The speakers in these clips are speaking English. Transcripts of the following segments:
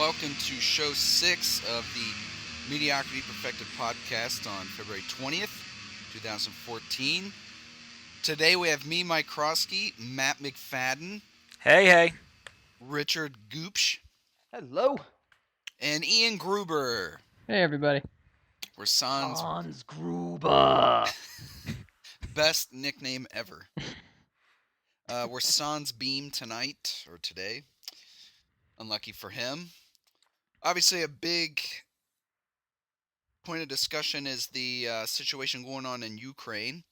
welcome to show 6 of the Mediocrity Perfected podcast on February 20th, 2014. Today we have me, Mike Krosky, Matt McFadden, Hey. Richard Goopsh, Hello. and Ian Gruber. Hey, everybody. We're Sans' Hans Gruber. best nickname ever. We're Sans Beam tonight, or today. Unlucky for him. Obviously, a big point of discussion is the situation going on in Ukraine.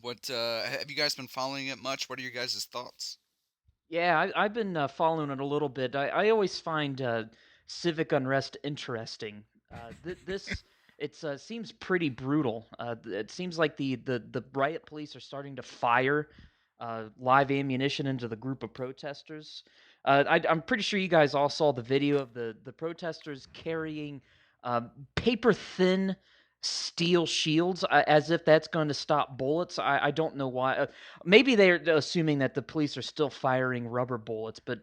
What have you guys been following it much? What are your guys' thoughts? Yeah, I've been following it a little bit. I always find civic unrest interesting. This it seems pretty brutal. It seems like the riot police are starting to fire live ammunition into the group of protesters. I'm pretty sure you guys all saw the video of the protesters carrying paper-thin steel shields as if that's going to stop bullets. I don't know why. Maybe they're assuming that the police are still firing rubber bullets, but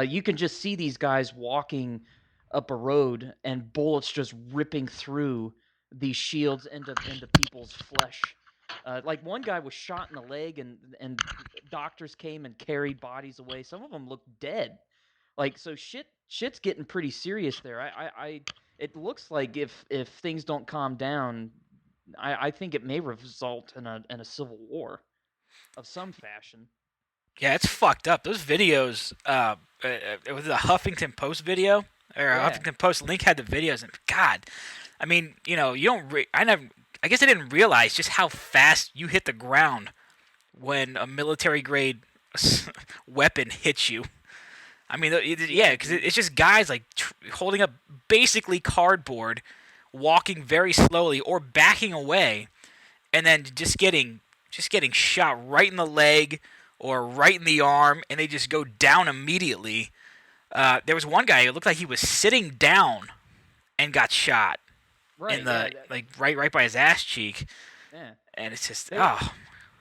you can just see these guys walking up a road and bullets just ripping through these shields into people's flesh. Like one guy was shot in the leg, and doctors came and carried bodies away. Some of them looked dead. Like, so shit's getting pretty serious there. It looks like if things don't calm down, I think it may result in a civil war of some fashion. Yeah, it's fucked up. Those videos, it was a Huffington Post video, or a Yeah. Huffington Post link had the videos, and God, I mean, you don't. I guess I didn't realize just how fast you hit the ground when a military grade weapon hits you. I mean, yeah, because it's just guys like holding up basically cardboard, walking very slowly or backing away, and then just getting shot right in the leg or right in the arm, and they just go down immediately. There was one guy, it looked like he was sitting down and got shot in the right by his ass cheek. Yeah. And it's just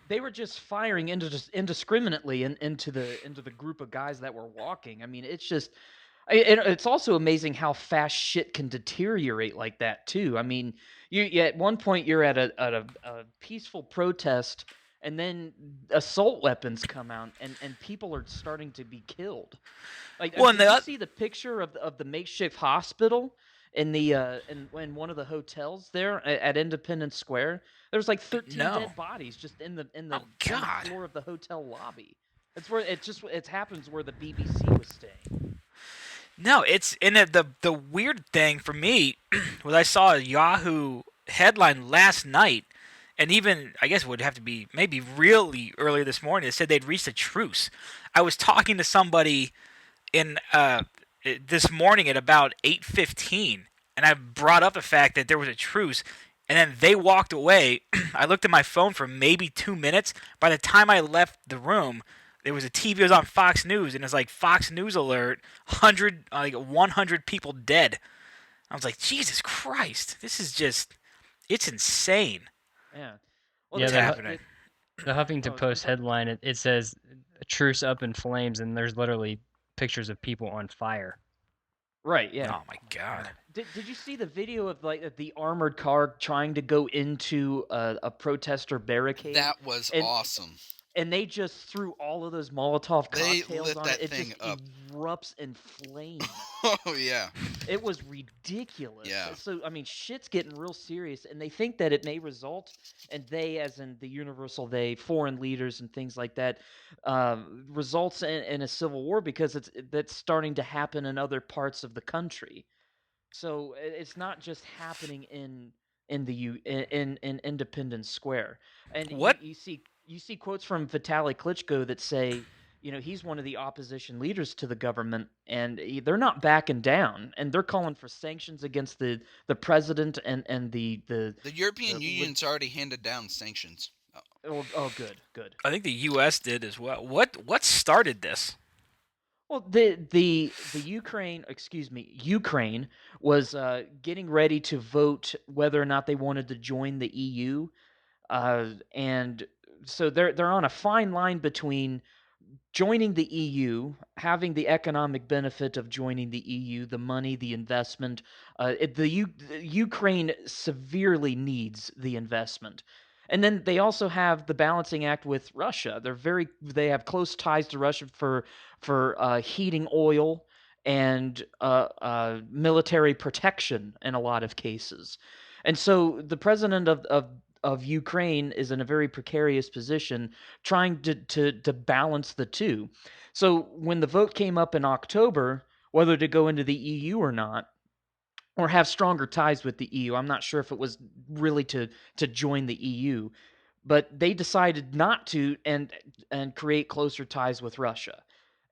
They were just firing indiscriminately into the group of guys that were walking. I mean, it's just it's also amazing how fast shit can deteriorate like that too. I mean, you at one point you're at a peaceful protest, and then assault weapons come out, and people are starting to be killed. Like, Well, did you see the picture of the makeshift hospital in in one of the hotels there at Independence Square? There's like 13 dead bodies just in the on the floor of the hotel lobby. That's where it happens where the BBC was staying. No, it's in the weird thing for me was I saw a Yahoo headline last night, and even I guess it would have to be maybe really early this morning. It said they'd reached a truce. I was talking to somebody in this morning at about 8:15, and I brought up the fact that there was a truce, and then they walked away. I looked at my phone for maybe 2 minutes. By the time I left the room, there was a TV. It was on Fox News, and it's like Fox News alert: 100 people dead. I was like, Jesus Christ, this is it's insane. Yeah. Well, what's happening? The Huffington Post headline, it says a truce up in flames, and there's literally pictures of people on fire. Right, yeah. Oh my God. Did you see the video of like the armored car trying to go into a protester barricade? That was awesome. And they just threw all of those Molotov cocktails they lit on that it. It thing just up. erupts in flames. Oh yeah. It was ridiculous. Yeah. So I mean, shit's getting real serious, and they think that it may result, and they, as in the universal they, foreign leaders and things like that, results in a civil war because that's starting to happen in other parts of the country. So it's not just happening in Independence Square. And What? you see quotes from Vitaly Klitschko that say, he's one of the opposition leaders to the government, and they're not backing down, and they're calling for sanctions against the president and the European Union's already handed down sanctions. Oh, good. I think the U.S. did as well. What started this? Well, the Ukraine was getting ready to vote whether or not they wanted to join the EU, and so they're on a fine line between joining the EU, having the economic benefit of joining the EU, the money, the investment, the Ukraine severely needs the investment. And then they also have the balancing act with Russia. They have close ties to Russia for heating oil and military protection in a lot of cases. And so the president of Ukraine is in a very precarious position trying to balance the two. So when the vote came up in October, whether to go into the EU or not, or have stronger ties with the EU, I'm not sure if it was really to join the EU, but they decided not to and create closer ties with Russia.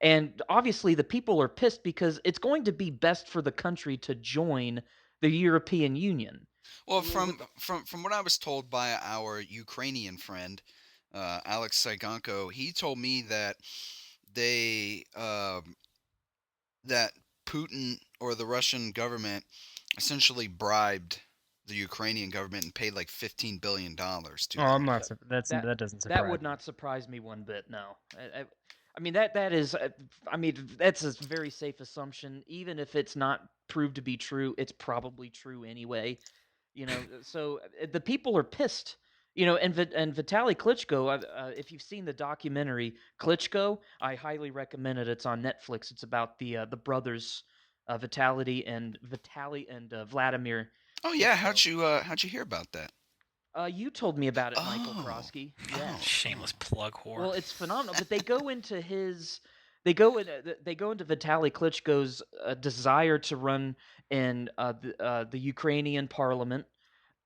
And obviously the people are pissed because it's going to be best for the country to join the European Union. Well, With from what I was told by our Ukrainian friend, Alex Saigonko, he told me that they that Putin or the Russian government essentially bribed the Ukrainian government and paid like $15 billion to Oh, them. I'm not. that That doesn't that surprise would me. not surprise me one bit. No, I mean that is I mean that's a very safe assumption. Even if it's not proved to be true, it's probably true anyway. So the people are pissed. And Vitaly Klitschko. If you've seen the documentary Klitschko, I highly recommend it. It's on Netflix. It's about the brothers, Vitaly and Vladimir Oh yeah, Klitschko. how'd you hear about that? You told me about it, Michael Oh, Krosky. Yeah. oh, Shameless plug whore. Well, it's phenomenal. But they go into Vitaly Klitschko's desire to run in the Ukrainian parliament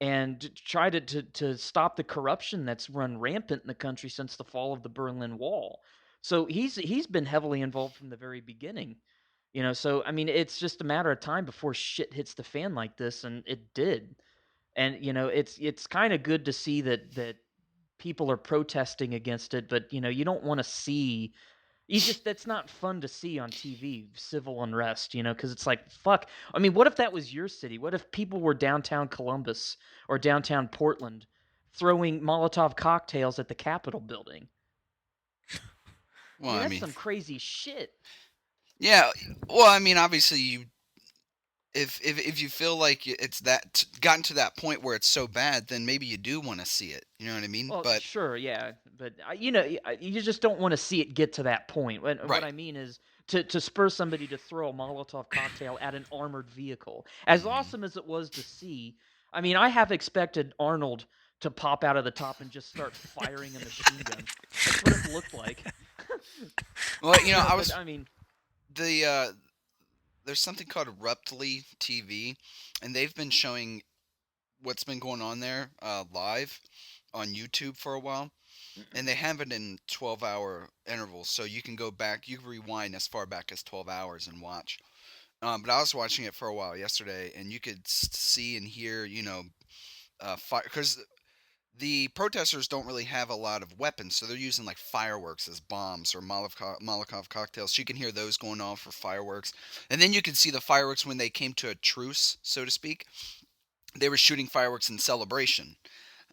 and try to stop the corruption that's run rampant in the country since the fall of the Berlin Wall. So he's been heavily involved from the very beginning. So I mean, it's just a matter of time before shit hits the fan like this, and it did. And it's kind of good to see that people are protesting against it, but you don't want to see you just that's not fun to see on TV, civil unrest, because it's like, fuck. I mean, what if that was your city? What if people were downtown Columbus or downtown Portland throwing Molotov cocktails at the Capitol building? I well, mean, I that's mean, some crazy shit. yeah, well, I mean, obviously, if you feel like it's gotten to that point where it's so bad, then maybe you do want to see it. You know what I mean? Well, But sure, yeah, but you just don't want to see it get to that point. What right. I mean is to spur somebody to throw a Molotov cocktail at an armored vehicle. As Hmm. awesome as it was to see, I mean, I have expected Arnold to pop out of the top and just start firing a machine gun. That's what it looked like. Well, I But was I mean, the there's something called Ruptly TV, and they've been showing what's been going on there live on YouTube for a while, and they have it in 12-hour intervals, so you can go back, you can rewind as far back as 12 hours and watch. But I was watching it for a while yesterday, and you could see and hear, fire, because the protesters don't really have a lot of weapons, so they're using like fireworks as bombs or Molotov cocktails. So you can hear those going off for fireworks, and then you can see the fireworks when they came to a truce, so to speak. They were shooting fireworks in celebration.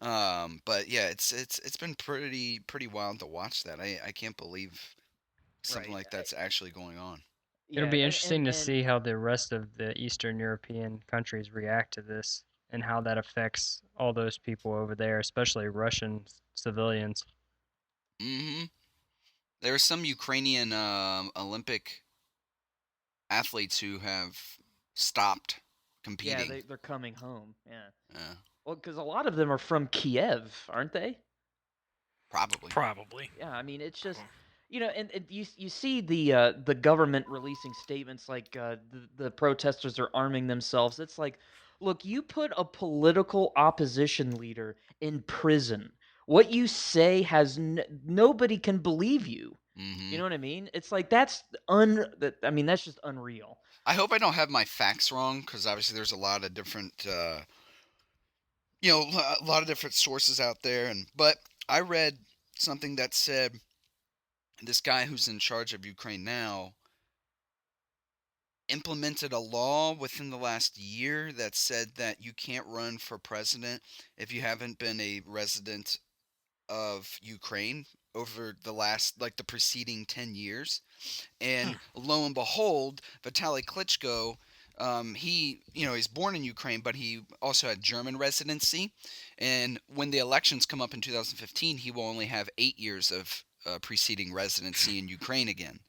But yeah, it's been pretty wild to watch that. I can't believe something right, like that's actually going on. It'll yeah, be and interesting to and see how the rest of the Eastern European countries react to this and how that affects all those people over there, especially Russian civilians. Hmm. There are some Ukrainian Olympic athletes who have stopped yeah, competing. they're coming home. Yeah, Uh, well, because a lot of them are from Kiev, aren't they? Probably. Probably. Yeah, I mean, it's just and you see the government releasing statements like the protesters are arming themselves. It's like, look, you put a political opposition leader in prison. What you say has nobody can believe you. You Hmm. know what I mean? It's like I mean, that's just unreal. I hope I don't have my facts wrong, because obviously there's a lot of different, a lot of different sources out there. But I read something that said this guy who's in charge of Ukraine now implemented a law within the last year that said that you can't run for president if you haven't been a resident of Ukraine. over the preceding 10 years. And lo and behold, Vitaly Klitschko, he's born in Ukraine, but he also had German residency. And when the elections come up in 2015, he will only have 8 years of preceding residency in Ukraine again.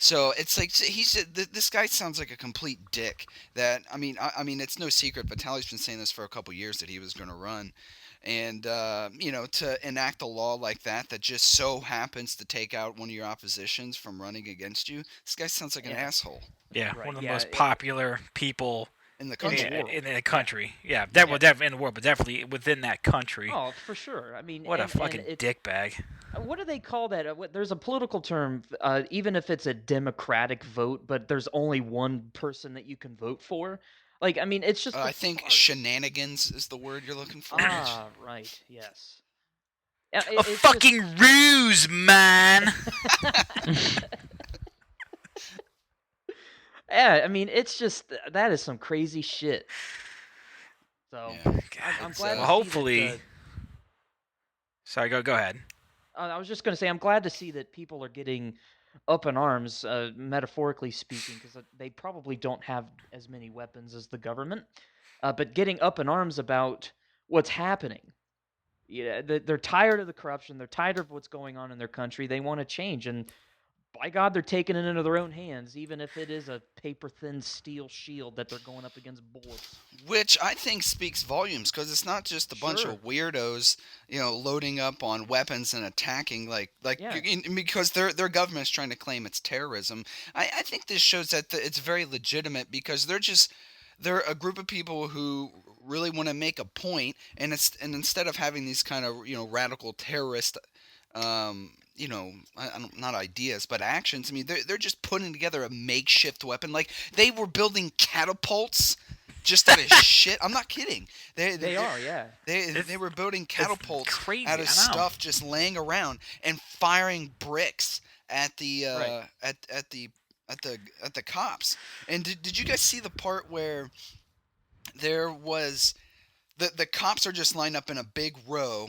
So it's like this guy sounds like a complete dick. That I mean, it's no secret. Vitaly's been saying this for a couple years that he was going to run, and to enact a law like that just so happens to take out one of your oppositions from running against you. This guy sounds like an Yeah. asshole Yeah, Right. one of the Yeah. most popular people in the In the country. world. in the Yeah. country. Yeah, Yeah. well, definitely in the world, but definitely within that country. Oh, for sure. I mean, What a and fucking it's dickbag. what do they call that? There's a political term, even if it's a democratic vote, but there's only one person that you can vote for. Like, I mean, it's just a I think farce. shenanigans is the word you're looking for. Ah, right. Yes. Yeah, A it's fucking ruse, man. yeah, I mean, it's just that is some crazy shit. So Yeah. I'm It's, glad. uh, To Well, see that, hopefully. Sorry, go ahead. I was just going to say, I'm glad to see that people are getting up in arms, metaphorically speaking, because they probably don't have as many weapons as the government, but getting up in arms about what's happening. Yeah, they're tired of the corruption. They're tired of what's going on in their country. They want to change, and by God, they're taking it into their own hands, even if it is a paper-thin steel shield that they're going up against bullets. Which I think speaks volumes, because it's not just a bunch Sure. of weirdos, loading up on weapons and attacking Yeah. because their government's trying to claim it's terrorism. I think this shows that it's very legitimate, because they're a group of people who really want to make a point, and instead of having these kind of radical terrorist I don't, not ideas, but actions. I mean, they're just putting together a makeshift weapon. Like, they were building catapults just out of shit. I'm not kidding. They are, yeah. They were building catapults crazy, out I of know. stuff just laying around and firing bricks at the Right. at the cops. And did you guys see the part where there was the cops are just lined up in a big row,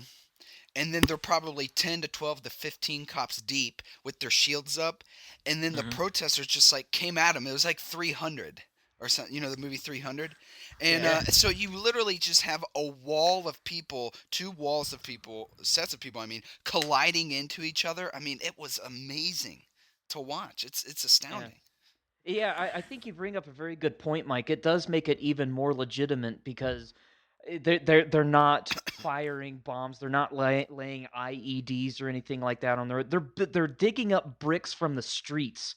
and then they're probably 10 to 12 to 15 cops deep with their shields up, and then the protesters just like came at them. It was like 300 or something, the movie 300. And Yeah. so you literally just have a wall of people, two walls of people, sets of people, I mean, colliding into each other. I mean, it was amazing to watch. It's astounding. Yeah, I think you bring up a very good point, Mike. It does make it even more legitimate because they're not firing bombs. They're not laying IEDs or anything like that on there. They're digging up bricks from the streets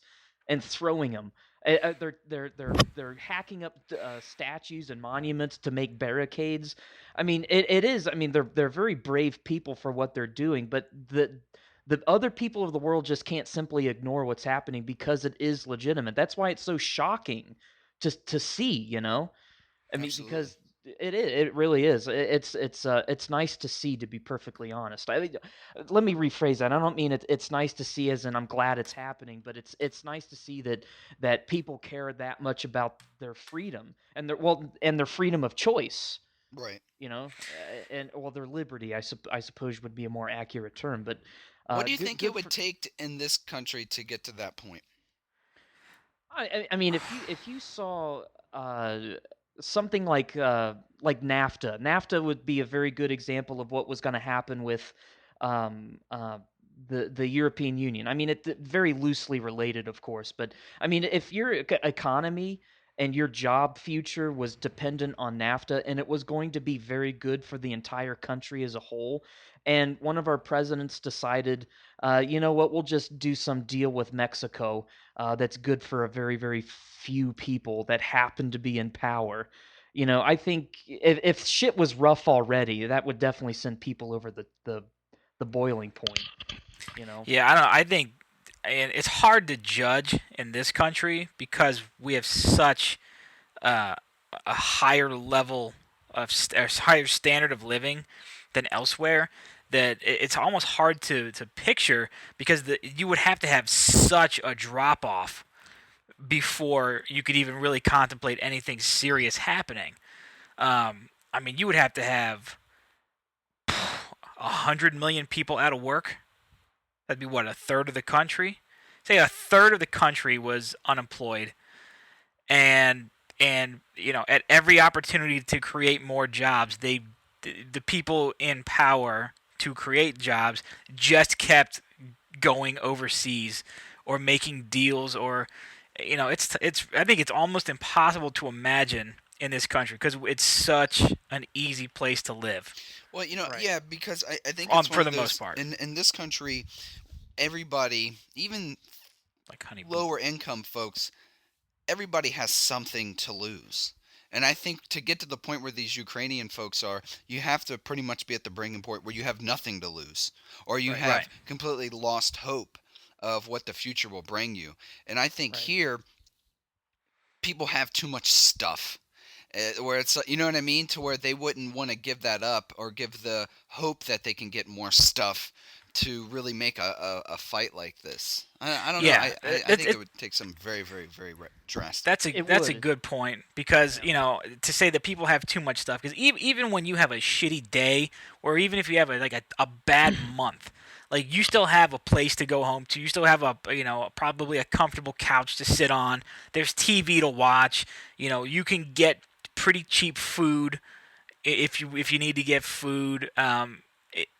and throwing them. They're hacking up statues and monuments to make barricades. I mean, it is. I mean, they're very brave people for what they're doing, but the other people of the world just can't simply ignore what's happening because it is legitimate. That's why it's so shocking to see, you know? I mean, Absolutely. because it really is. It's nice to see, to be perfectly honest. Let me rephrase that. I don't mean it's nice to see as in I'm glad it's happening, but it's nice to see that people care that much about their freedom and their freedom of choice. Right. You know, and well, their liberty, I suppose, would be a more accurate term. But What do you good, think it good would for, take in this country to get to that point? I mean, if you saw uh, something like NAFTA, NAFTA would be a very good example of what was going to happen with um, uh, the European Union. I mean, very loosely related, of course, but I mean, if your economy and your job future was dependent on NAFTA, and it was going to be very good for the entire country as a whole, and one of our presidents decided, you know what, we'll just do some deal with Mexico that's good for a very, very few people that happen to be in power. You know, I think if shit was rough already, that would definitely send people over the boiling point. You know. Yeah, I don't know. I think and it's hard to judge in this country because we have such uh, a higher level of a higher standard of living than elsewhere that it's almost hard to picture because you would have to have such a drop off before you could even really contemplate anything serious happening. I mean, you would have to have 100 million people out of work That'd be what, a third of the country? Say a third of the country was unemployed, and at every opportunity to create more jobs, the people in power to create jobs just kept going overseas or making deals, or it's I think it's almost impossible to imagine in this country because it's such an easy place to live. Well, Right. yeah, because I think it's one For of the most those part, in this country, everybody, even like Honey Boo. lower income folks, everybody has something to lose. And I think to get to the point where these Ukrainian folks are, you have to pretty much be at the breaking point where you have nothing to lose, or you Right. Right. have completely lost hope of what the future will bring you. And I think Right. here, people have too much stuff. Where it's, you know what I mean, to where they wouldn't want to give that up or give the hope that they can get more stuff to really make a fight like this. I don't know. Yeah, I think it would take some very, very, very drastic. It that's a would. good point because Yeah. to say that people have too much stuff because even when you have a shitty day or even if you have a bad month, like you still have a place to go home to, you still have probably a comfortable couch to sit on, there's TV to watch, you can get pretty cheap food if you need to get food.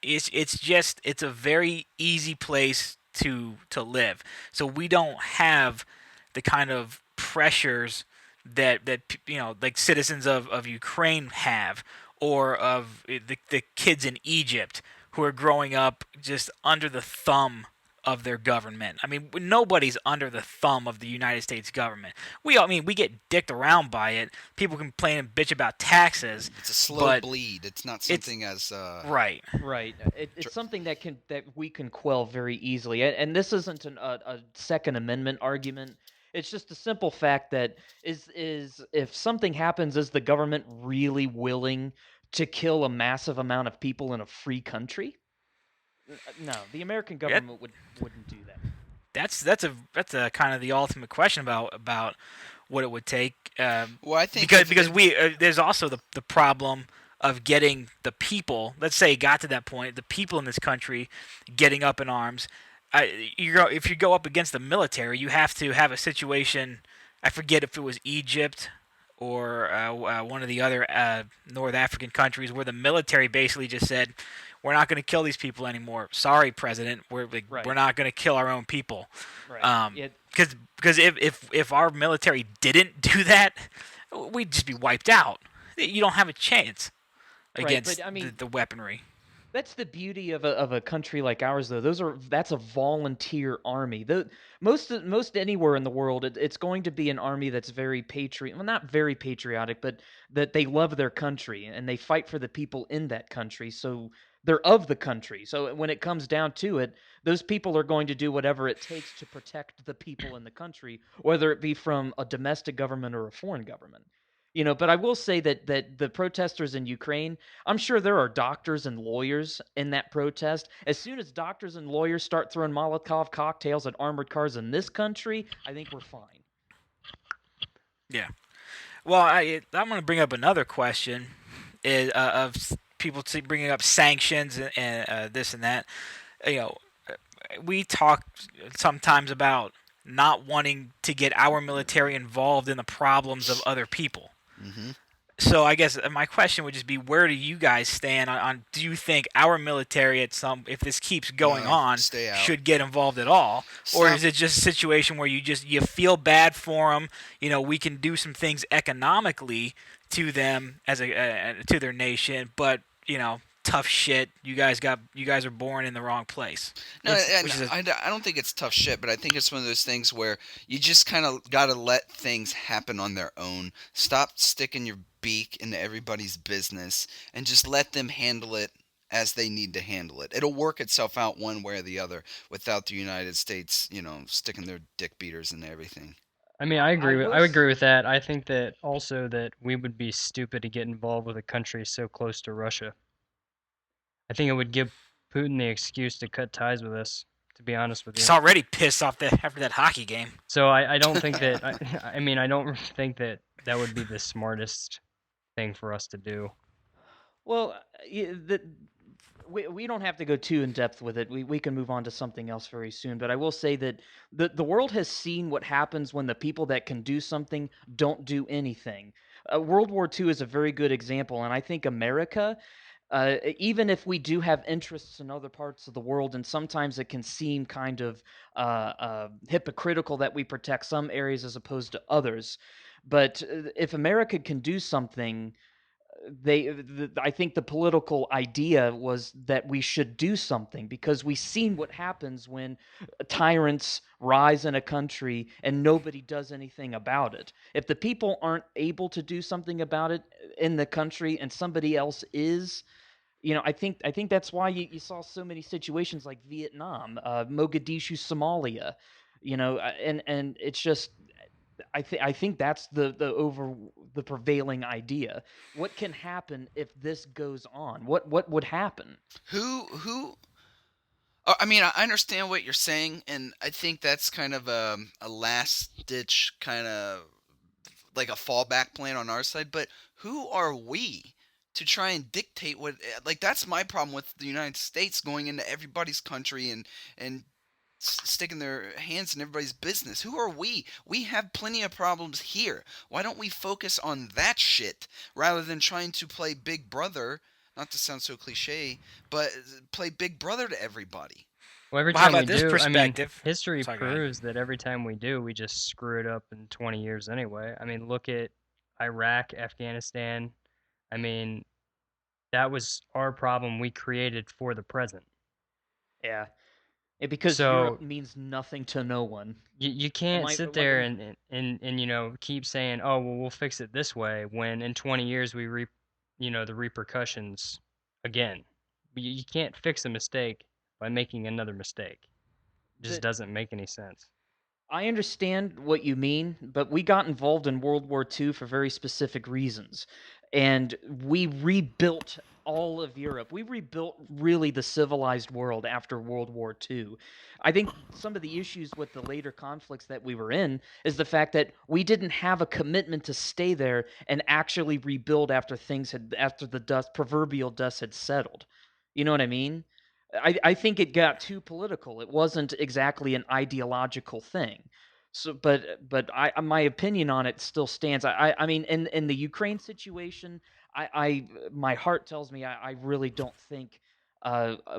It's a very easy place to live. So we don't have the kind of pressures that like citizens of Ukraine have, or of the kids in Egypt who are growing up just under the thumb of their government. I mean, nobody's under the thumb of the United States government. We get dicked around by it. People complain and bitch about taxes, It's a slow but bleed. It's not it's something as right. Right. It's something that we can quell very easily, and this isn't a Second Amendment argument. It's just a simple fact that is if something happens, is the government really willing to kill a massive amount of people in a free country? No, the American Yeah, government wouldn't do that. that's a kind of the ultimate question about what it would take. well, I think Because we there's also the problem of getting the people. Let's say it got to that point, the people in this country getting up in arms. If you go up against the military, you have to have a situation. I forget if it was Egypt or one of the other North African countries where the military basically just said, "We're not going to kill these people anymore. Sorry, President. Right. We're not going to kill our own people." Right. It Because if our military didn't do that, we'd just be wiped out. You don't have a chance right, against but I mean, the weaponry. that's the beauty of a country like ours, though. That's a volunteer army. Most anywhere in the world, it's going to be an army that's very well, not very patriotic, but that they love their country and they fight for the people in that country. So they're of the country. So when it comes down to it, those people are going to do whatever it takes to protect the people in the country, whether it be from a domestic government or a foreign government. But I will say that the protesters in Ukraine, I'm sure there are doctors and lawyers in that protest. As soon as doctors and lawyers start throwing Molotov cocktails at armored cars in this country, I think we're fine. Yeah. Well, I'm going to bring up another question of people bringing up sanctions and this and that. You know, we talk sometimes about not wanting to get our military involved in the problems of other people. hmm So I guess my question would just be, where do you guys stand on do you think our military if this keeps going no, on, stay out. should get involved at all, or Stop. is it just a situation where you feel bad for them? We can do some things economically to them as to their nation, but tough shit. You guys are born in the wrong place. No, and Which is I don't think it's tough shit, but I think it's one of those things where you just kind of got to let things happen on their own. Stop sticking your beak into everybody's business and just let them handle it as they need to handle it. It'll work itself out one way or the other without the United States, sticking their dick beaters into everything. I mean, I agree with will I would agree with that. I think that also that we would be stupid to get involved with a country so close to Russia. I think it would give Putin the excuse to cut ties with us, to be honest with you. He's already pissed off after that hockey game. So I don't think that I mean I don't think that that would be the smartest thing for us to do. Well, we don't have to go too in depth with it. We can move on to something else very soon. But I will say that the world has seen what happens when the people that can do something don't do anything. World War II is a very good example, and I think America, even if we do have interests in other parts of the world, and sometimes it can seem kind of hypocritical that we protect some areas as opposed to others. But if America can do something, I think the political idea was that we should do something because we've seen what happens when tyrants rise in a country and nobody does anything about it. If the people aren't able to do something about it in the country and somebody else is, I think that's why you saw so many situations like Vietnam, Mogadishu, Somalia, and it's just I think that's the prevailing idea. What can happen if this goes on? What would happen? Who? I mean, I understand what you're saying, and I think that's kind of a last ditch kind of like a fallback plan on our side. But who are we to try and dictate what? Like that's my problem with the United States going into everybody's country and sticking their hands in everybody's business. Who are we? We have plenty of problems here. Why don't we focus on that shit rather than trying to play Big Brother? Not to sound so cliche, but play Big Brother to everybody. Well, every Well, how time we about this do, I mean, perspective? history Sorry, go ahead. proves that every time we do, we just screw it up in 20 years anyway. I mean, look at Iraq, Afghanistan. I mean, that was our problem we created for the present. Yeah, because So Europe means nothing to no one. you can't I sit there and keep saying, oh, well, we'll fix it this way when in 20 years we reap, the repercussions again. You can't fix a mistake by making another mistake. It just the, doesn't make any sense. I understand what you mean, but we got involved in World War II for very specific reasons. And we rebuilt all of Europe. We rebuilt really the civilized world after World War II. I think some of the issues with the later conflicts that we were in is the fact that we didn't have a commitment to stay there and actually rebuild after the proverbial dust had settled. You know what I mean? I think it got too political. It wasn't exactly an ideological thing. So, but my opinion on it still stands. I mean, in the Ukraine situation, my heart tells me I really don't think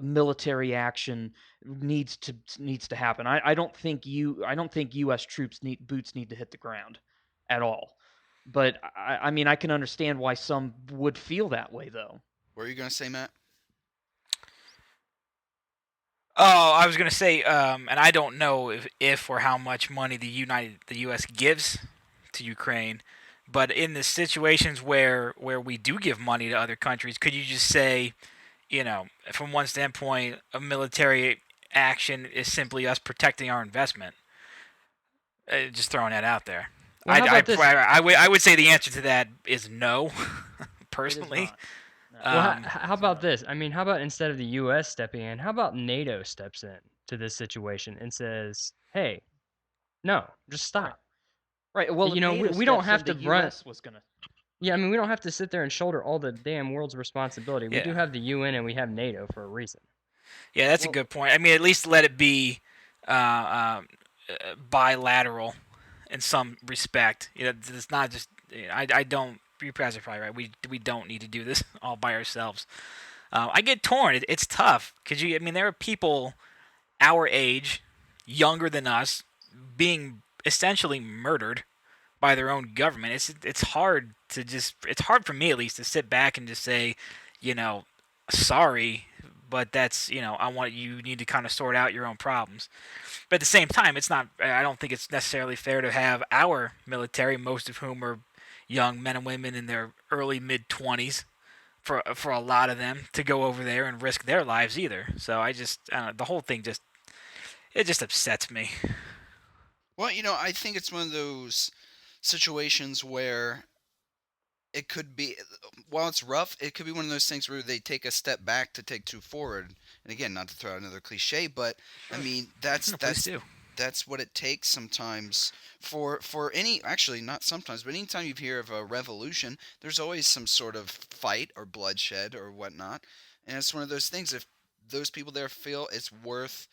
military action needs to happen. I don't think U.S. troops need to hit the ground at all. But I mean, I can understand why some would feel that way, though. What are you gonna say, Matt? Oh, I was gonna say, and I don't know if or how much money the U.S. gives to Ukraine, but in the situations where we do give money to other countries, could you just say, from one standpoint, a military action is simply us protecting our investment? Just throwing that out there. Well, how about this? I would say the answer to that is no, It is personally. not. No. Well, Um, how about this? I mean, how about instead of the U.S. stepping in, how about NATO steps in to this situation and says, "Hey, no, just stop." Right. Well, if NATO We don't steps have in, to the run. U.S. was gonna. Yeah, I mean, we don't have to sit there and shoulder all the damn world's responsibility. We do yeah, have the UN and we have NATO for a reason. yeah, that's a Well, good point. I mean, at least let it be bilateral in some respect. It's not just. I don't. You guys are probably right. We don't need to do this all by ourselves. I get torn. It's tough because I mean, there are people our age, younger than us, being essentially murdered by their own government. It's hard to just. It's hard for me at least to sit back and just say, you know, sorry, but that's I want you need to kind of sort out your own problems. But at the same time, it's not. I don't think it's necessarily fair to have our military, most of whom are young men and women in their early mid 20s, for a lot of them to go over there and risk their lives either. So the whole thing just upsets me. Well, I think it's one of those situations where it could be, while it's rough, it could be one of those things where they take a step back to take two forward. And again, not to throw out another cliche, but I mean that's No, please that's do. that's what it takes sometimes for any, actually not sometimes, but anytime you hear of a revolution, there's always some sort of fight or bloodshed or whatnot. And it's one of those things. If those people there feel it's worth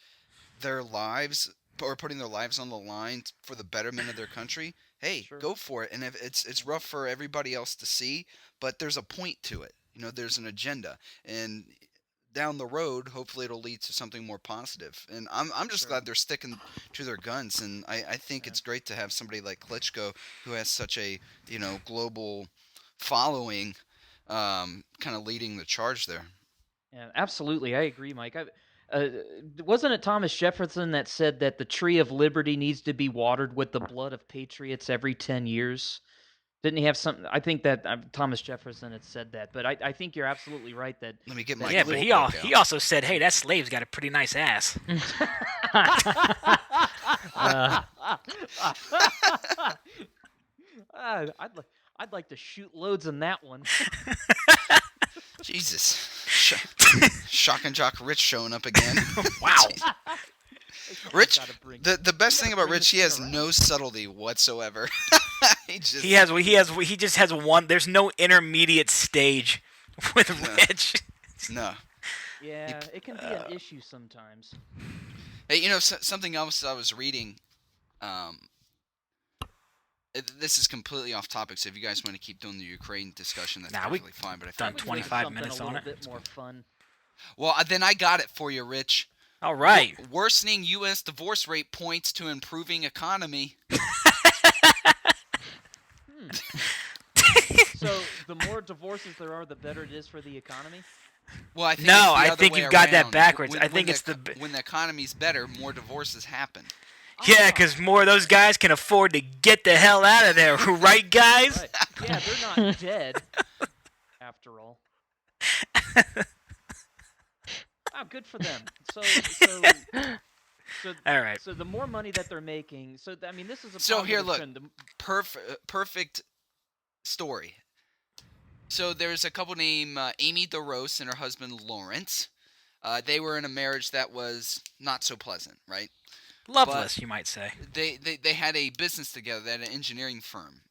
their lives or putting their lives on the line for the betterment of their country, hey, Sure. go for it. And if it's rough for everybody else to see, but there's a point to it. There's an agenda, and down the road, hopefully it'll lead to something more positive. And I'm just Sure. glad they're sticking to their guns. And I think Yeah. it's great to have somebody like Klitschko who has such a global following, kind of leading the charge there. Yeah, absolutely. I agree, Mike. Wasn't it Thomas Jefferson that said that the tree of liberty needs to be watered with the blood of patriots every 10 years? Didn't he have something? I think that Thomas Jefferson had said that, but I think you're absolutely right that. Let me get my Yeah, but he book he out. also said, "Hey, that slave's got a pretty nice ass." I'd like to shoot loads in that one. Jesus. Shock and Jock Rich showing up again. Wow. Rich, Gotta bring- the best gotta thing about bring Rich, this he has thing no subtlety whatsoever. he just He just has one. There's no intermediate stage with No. Rich. no. Yeah, it can be an issue sometimes. Hey, something else I was reading. This is completely off topic, so if you guys want to keep doing the Ukraine discussion, that's Nah, we perfectly fine. But I done found it 25 Something minutes a on little it. bit more fun. Well, then I got it for you, Rich. All right. Worsening U.S. divorce rate points to improving economy. So the more divorces there are, the better it is for the economy. Well, I think No, it's the I other think way you've got that around. backwards. I think it's when the economy's better, more divorces happen. Yeah, because more of those guys can afford to get the hell out of there, right, guys? Right. Yeah, they're not dead. After all. Oh, good for them. So All right. So the more money that they're making, I mean, this is a So here, positive look. trend. Perfect story. So there's a couple named Amy DeRose and her husband Lawrence. They were in a marriage that was not so pleasant, right? Loveless, you might say. They had a business together. They had an engineering firm,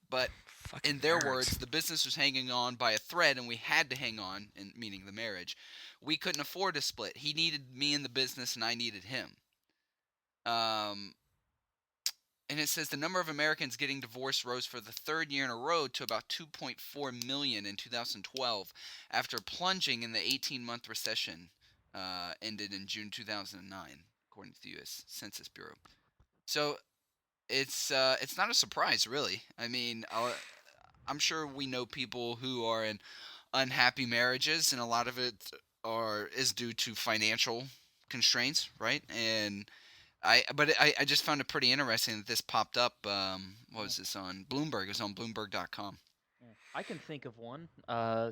but Fucking in their nerds. words, the business was hanging on by a thread, and we had to hang on, and meaning the marriage. We couldn't afford to split. He needed me in the business, and I needed him. And it says the number of Americans getting divorced rose for the third year in a row to about 2.4 million in 2012, after plunging in the 18-month recession ended in June 2009, according to the U.S. Census Bureau. So it's not a surprise, really. I mean, I'm sure we know people who are in unhappy marriages, and a lot of it is due to financial constraints, right? And I just found it pretty interesting that this popped up. What was this on Bloomberg? It was on Bloomberg.com. Yeah, I can think of one. Yeah,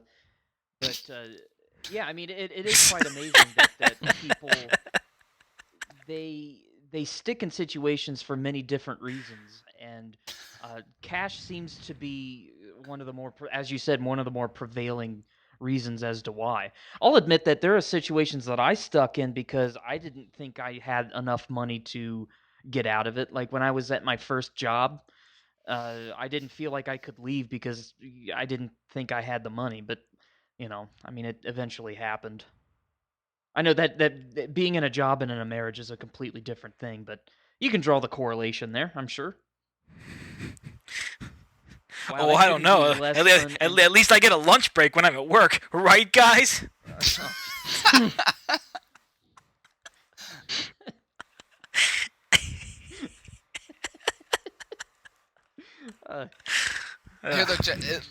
I mean, it is quite amazing that people they stick in situations for many different reasons, and cash seems to be one of the more, as you said, one of the more prevailing reasons as to why. I'll admit that there are situations that I stuck in because I didn't think I had enough money to get out of it. Like when I was at my first job, I didn't feel like I could leave because I didn't think I had the money. But I mean, it eventually happened. I know that being in a job and in a marriage is a completely different thing, but you can draw the correlation there, I'm sure. Wow, Oh, that I don't couldn't know. be less At least I get a lunch break when I'm at work, right, guys? Here, look,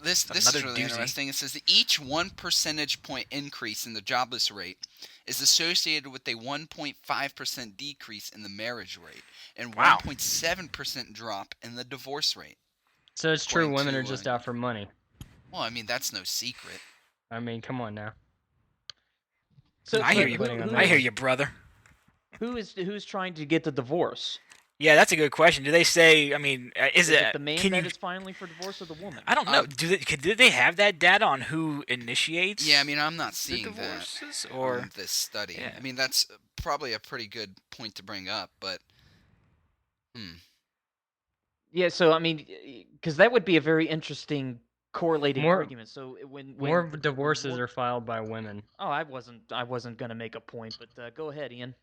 this is another really doozy. interesting. It says that each 1 percentage point increase in the jobless rate is associated with a 1.5% decrease in the marriage rate and Wow. 1.7% drop in the divorce rate. So it's true, According women to, are just out for money. Well, I mean, that's no secret. I mean, come on now. I hear but you. I hear you, brother. Who's trying to get the divorce? Yeah, that's a good question. Do they say? I mean, is it the man can that you? is filing for divorce or the woman? I don't know. Did they have that data on who initiates? Yeah, I mean, I'm not the seeing that divorces, or on this study. Yeah. I mean, that's probably a pretty good point to bring up, but Yeah, so I mean, because that would be a very interesting correlating More- argument. So when More the- divorces more- are filed by women. Oh, I wasn't gonna make a point, but go ahead, Ian.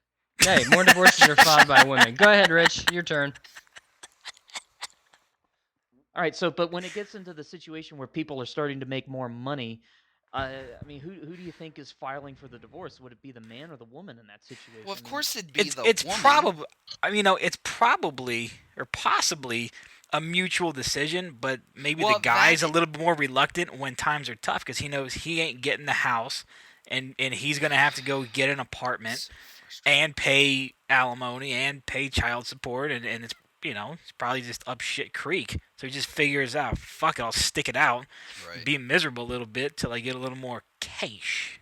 Hey, more divorces are filed by women. Go ahead, Rich. Your turn. All right, so but when it gets into the situation where people are starting to make more money, I mean, who do you think is filing for the divorce? Would it be the man or the woman in that situation? Well, of I mean, course it'd be It's the it's woman. probably it's probably or possibly a mutual decision, but maybe Well, the guy's that- a little bit more reluctant when times are tough because he knows he ain't getting the house, and he's gonna have to go get an apartment So frustrating. and pay alimony and pay child support, and it's it's probably just up shit creek. So he just figures out, fuck it, I'll stick it out, Right. be miserable a little bit till I get a little more cash.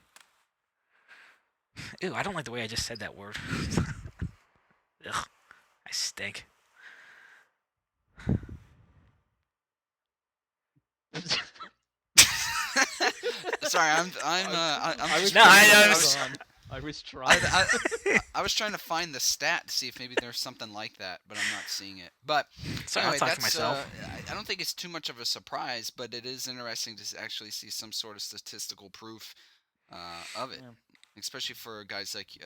Ew, I don't like the way I just said that word. Ugh, I stink. Sorry, I'm I was just No, trying I to was- move on. I was trying. I was trying to find the stat to see if maybe there's something like that, but I'm not seeing it. But Sorry, anyway, I'll talk to that's, myself. I don't think it's too much of a surprise, but it is interesting to actually see some sort of statistical proof of it, Yeah. especially for guys like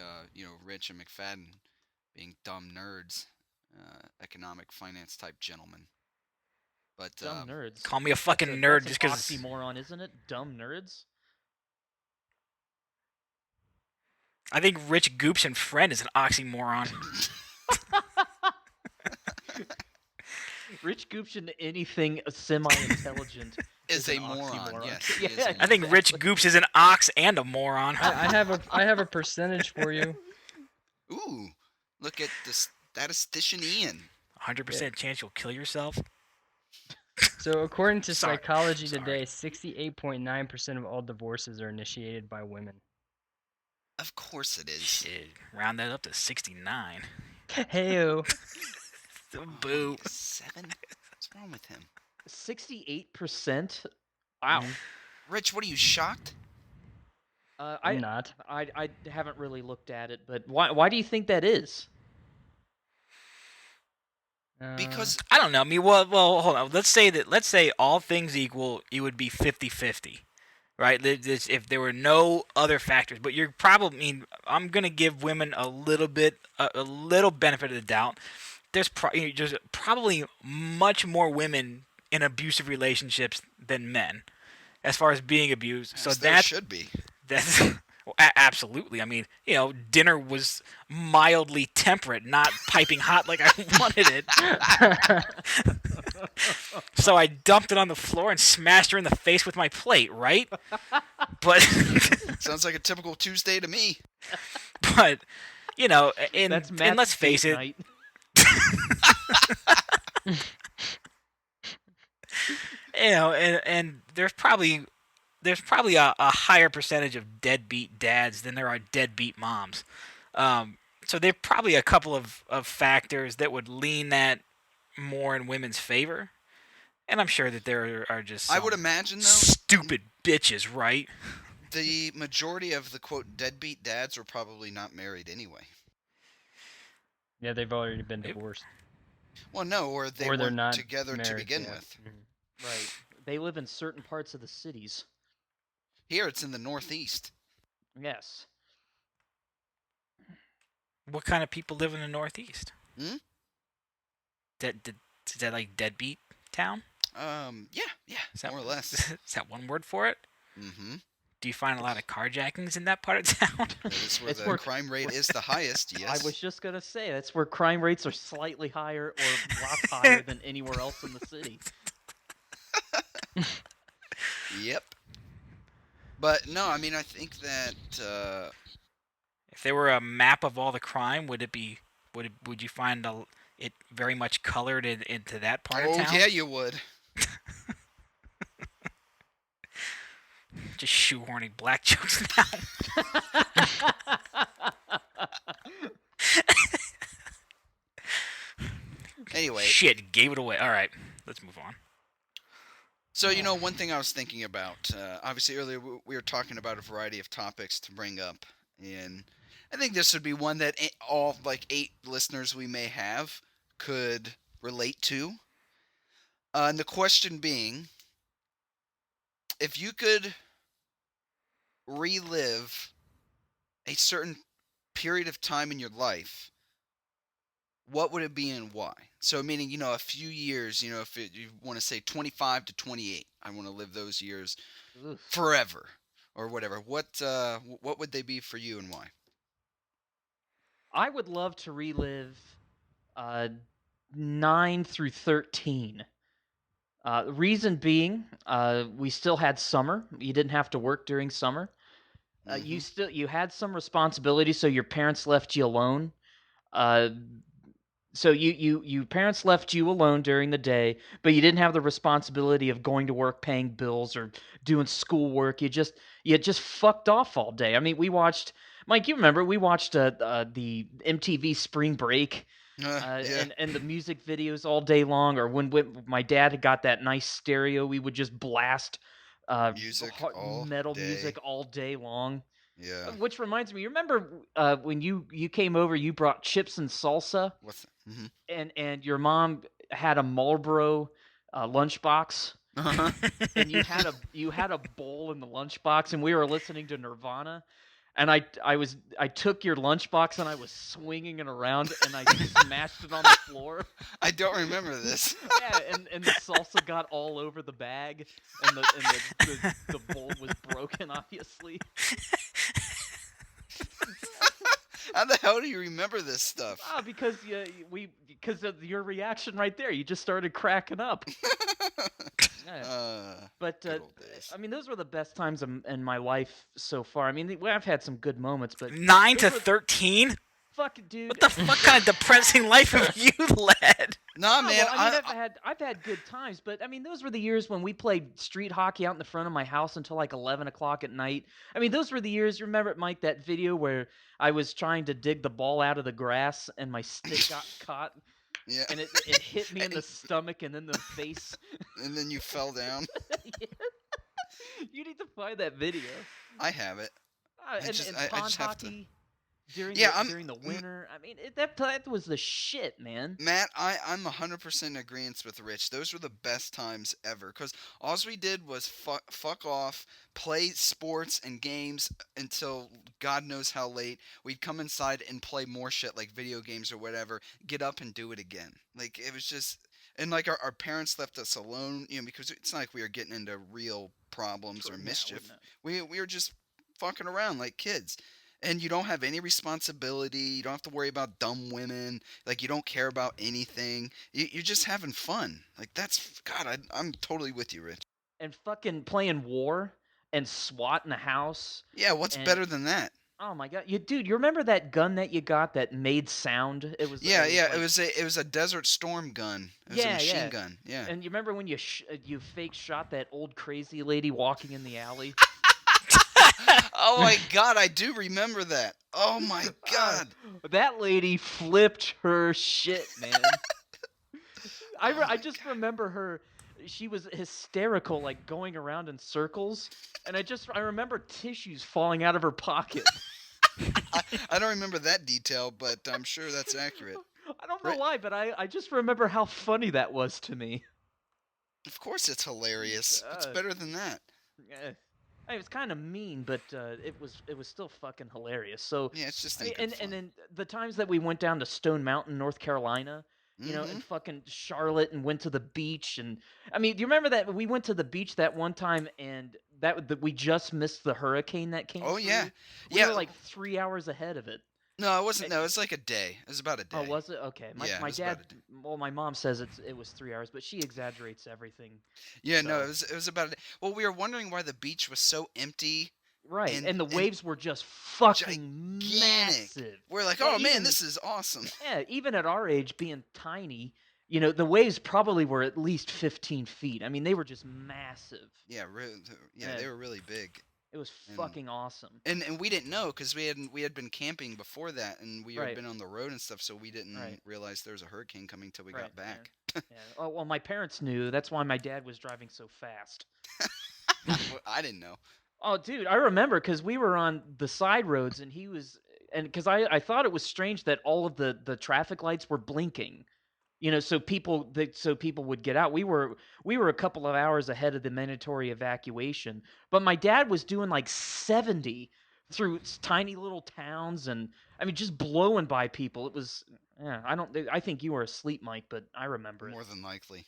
Rich and McFadden being dumb nerds, economic finance type gentlemen. But Dumb nerds. Call me a fucking That's nerd that's just an 'cause oxymoron, isn't it? Dumb nerds. I think Rich Goops and friend is an oxymoron. Rich Goops and anything semi-intelligent is an a moron. oxymoron. Yes, he is Yeah, a I think moron. Rich Goops is an ox and a moron. I have a percentage for you. Ooh, look at the statistician Ian. 100% chance you'll kill yourself. So according to Sorry. Psychology Sorry. Today, 68.9% of all divorces are initiated by women. Of course it is. Shit, round that up to 69. Heyo. Boo. 7? What's wrong with him? 68%. Wow. Rich, what are you, shocked? I'm not. I haven't really looked at it, but why do you think that is? Because I don't know. I mean, well, hold on. Let's say all things equal, it would be 50-50. Right? If there were no other factors, but you're probably, I mean, I'm going to give women a little bit a little benefit of the doubt. There's probably much more women in abusive relationships than men as far as being abused. So yes, there that's should be. That's well, absolutely. I mean, dinner was mildly temperate, not piping hot like I wanted it. So I dumped it on the floor and smashed her in the face with my plate, right? But Sounds like a typical Tuesday to me. but and That's and let's Matt's face date it, night. and there's probably a higher percentage of deadbeat dads than there are deadbeat moms. So there are probably a couple of factors that would lean that more in women's favor. And I'm sure that there are just I would imagine, though, stupid bitches, right? the majority of the, quote, deadbeat dads were probably not married anyway. Yeah, they've already been divorced. Well, no, or they Or they're weren't not together to married, begin yeah. with. Mhm. Right. They live in certain parts of the cities. Here, it's in the Northeast. Yes. What kind of people live in the Northeast? Hmm? Is that like deadbeat town? Yeah, Is that, more or less. Is that one word for it? Mm-hmm. Do you find a lot of carjackings in that part of town? That is where It's the where- crime rate is the highest, yes. I was just gonna say that's where crime rates are slightly higher or a lot higher than anywhere else in the city. Yep. But, no, I mean, I think that... If there were a map of all the crime, would you find it very much colored into that part of town? yeah, you would. Just shoehorning black jokes now. Anyway, Shit, gave it away. All right, let's move on. so, one thing I was thinking about, obviously earlier we were talking about a variety of topics to bring up, and I think this would be one that all, 8 listeners we may have could relate to. And the question being, if you could relive a certain period of time in your life, what would it be and why? So, meaning, a few years, if you want to say 25 to 28, I want to live those years Oof. forever or whatever. What would they be for you and why? I would love to relive uh, 9 through 13. Reason being, we still had summer. You didn't have to work during summer. Hmm. You had some responsibility, so your parents left you alone. Uh, so you parents left you alone during the day, but you didn't have the responsibility of going to work, paying bills, or doing schoolwork. You just fucked off all day. I mean, we watched Mike. You remember we watched the MTV Spring Break Yeah, and the music videos all day long, or when my dad had got that nice stereo, we would just blast music all metal music day. all day long. Yeah. Which reminds me, you remember when you came over, you brought chips and salsa, Mm-hmm. and your mom had a Marlboro lunchbox, Uh-huh. and you had a bowl in the lunchbox, and we were listening to Nirvana, and I took your lunchbox and I was swinging it around and I smashed it on the floor. I don't remember this. Yeah, and the salsa got all over the bag, and the bowl was broken, obviously. How the hell do you remember this stuff? Because of your reaction right there, you just started cracking up. Yeah. But Good old days. I mean, those were the best times in my life so far. I mean, I've had some good moments, but 9 to those were 13? fuck, dude. What the fuck kind of depressing life have you led? Nah, Oh, man. well, I mean, I've had good times, but I mean, those were the years when we played street hockey out in the front of my house until like 11 o'clock at night. I mean, those were the years. You remember, Mike, that video where I was trying to dig the ball out of the grass and my stick got caught Yeah. and it hit me in the stomach and then the face. And then you fell down. Yeah. You need to find that video. I have it. And I pond just have to. hockey during Yeah, during the winter. I mean, that was the shit, man. Matt, I'm 100% in agreement with Rich. Those were the best times ever. Because all we did was fuck off, play sports and games until God knows how late. We'd come inside and play more shit like video games or whatever, get up and do it again. Like, it was just. And like our parents left us alone, because it's not like we were getting into real problems or No, mischief. no. We were just fucking around like kids. And you don't have any responsibility. You don't have to worry about dumb women. Like, you don't care about anything. You're just having fun. Like, that's God. I'm totally with you, Rich. And fucking playing war and SWAT in the house. Yeah, what's And better than that? oh my god, you remember that gun that you got that made sound? Yeah, yeah. like, It was a Desert Storm gun. It was a yeah, machine yeah. gun. Yeah. And you remember when you fake shot that old crazy lady walking in the alley? Oh my God, I do remember that. Oh my God. That lady flipped her shit, man. I just remember her. She was hysterical, like going around in circles, and I remember tissues falling out of her pocket. I don't remember that detail, but I'm sure that's accurate. I don't know Right. why, but I just remember how funny that was to me. Of course, it's hilarious. What's better than that? Eh, it was kind of mean, but it was still fucking hilarious. So, Yeah, it's just I mean, in good and fun. then the times that we went down to Stone Mountain, North Carolina, Mm-hmm. and fucking Charlotte, and went to the beach, and I mean, do you remember that we went to the beach that one time, and that we just missed the hurricane that came Oh through? yeah, We yeah. were like 3 hours ahead of it. No, it wasn't. No, it was like a day. It was about a day. Oh, was it? Okay. Yeah, it My was about dad, a day. well, my mom says it was 3 hours, but she exaggerates everything. Yeah, no, So- it was about a day. Well, we were wondering why the beach was so empty. Right, And- and the and waves were just fucking gigantic. massive. We're like, Yeah, oh man, even- this is awesome. Yeah, even at our age, being tiny, the waves probably were at least 15 feet. I mean, they were just massive. Yeah, Yeah. they were really big. It was And- fucking awesome. And we didn't know because we had been camping before that, and we Right. had been on the road and stuff, so we didn't Right. realize there was a hurricane coming till we Right, got back. Yeah. Oh, well, my parents knew. That's why my dad was driving so fast. I didn't know. Oh, dude, I remember because we were on the side roads, and he was, and because I thought it was strange that all of the traffic lights were blinking. So people would get out. We were a couple of hours ahead of the mandatory evacuation, but my dad was doing like 70 through tiny little towns, and I mean just blowing by people. It was yeah. I think you were asleep, Mike, but I remember it. More than likely.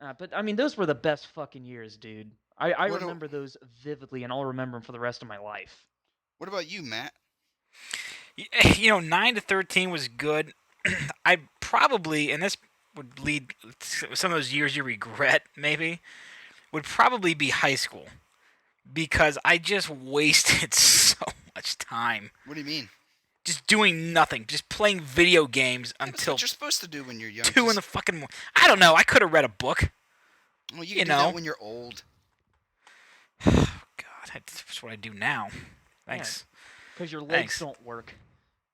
But I mean, those were the best fucking years, dude. I What a- remember those vividly, and I'll remember them for the rest of my life. What about you, Matt? 9 to 13 was good. I probably, and this would lead to some of those years you regret, maybe, would probably be high school. Because I just wasted so much time What do you mean? just doing nothing, just playing video games That's until what you're supposed to do when you're young. 2 in the fucking morning. I don't know. I could have read a book. Well, you you can do know. that when you're old. God, that's what I do now. Thanks. Because your legs Thanks. don't work.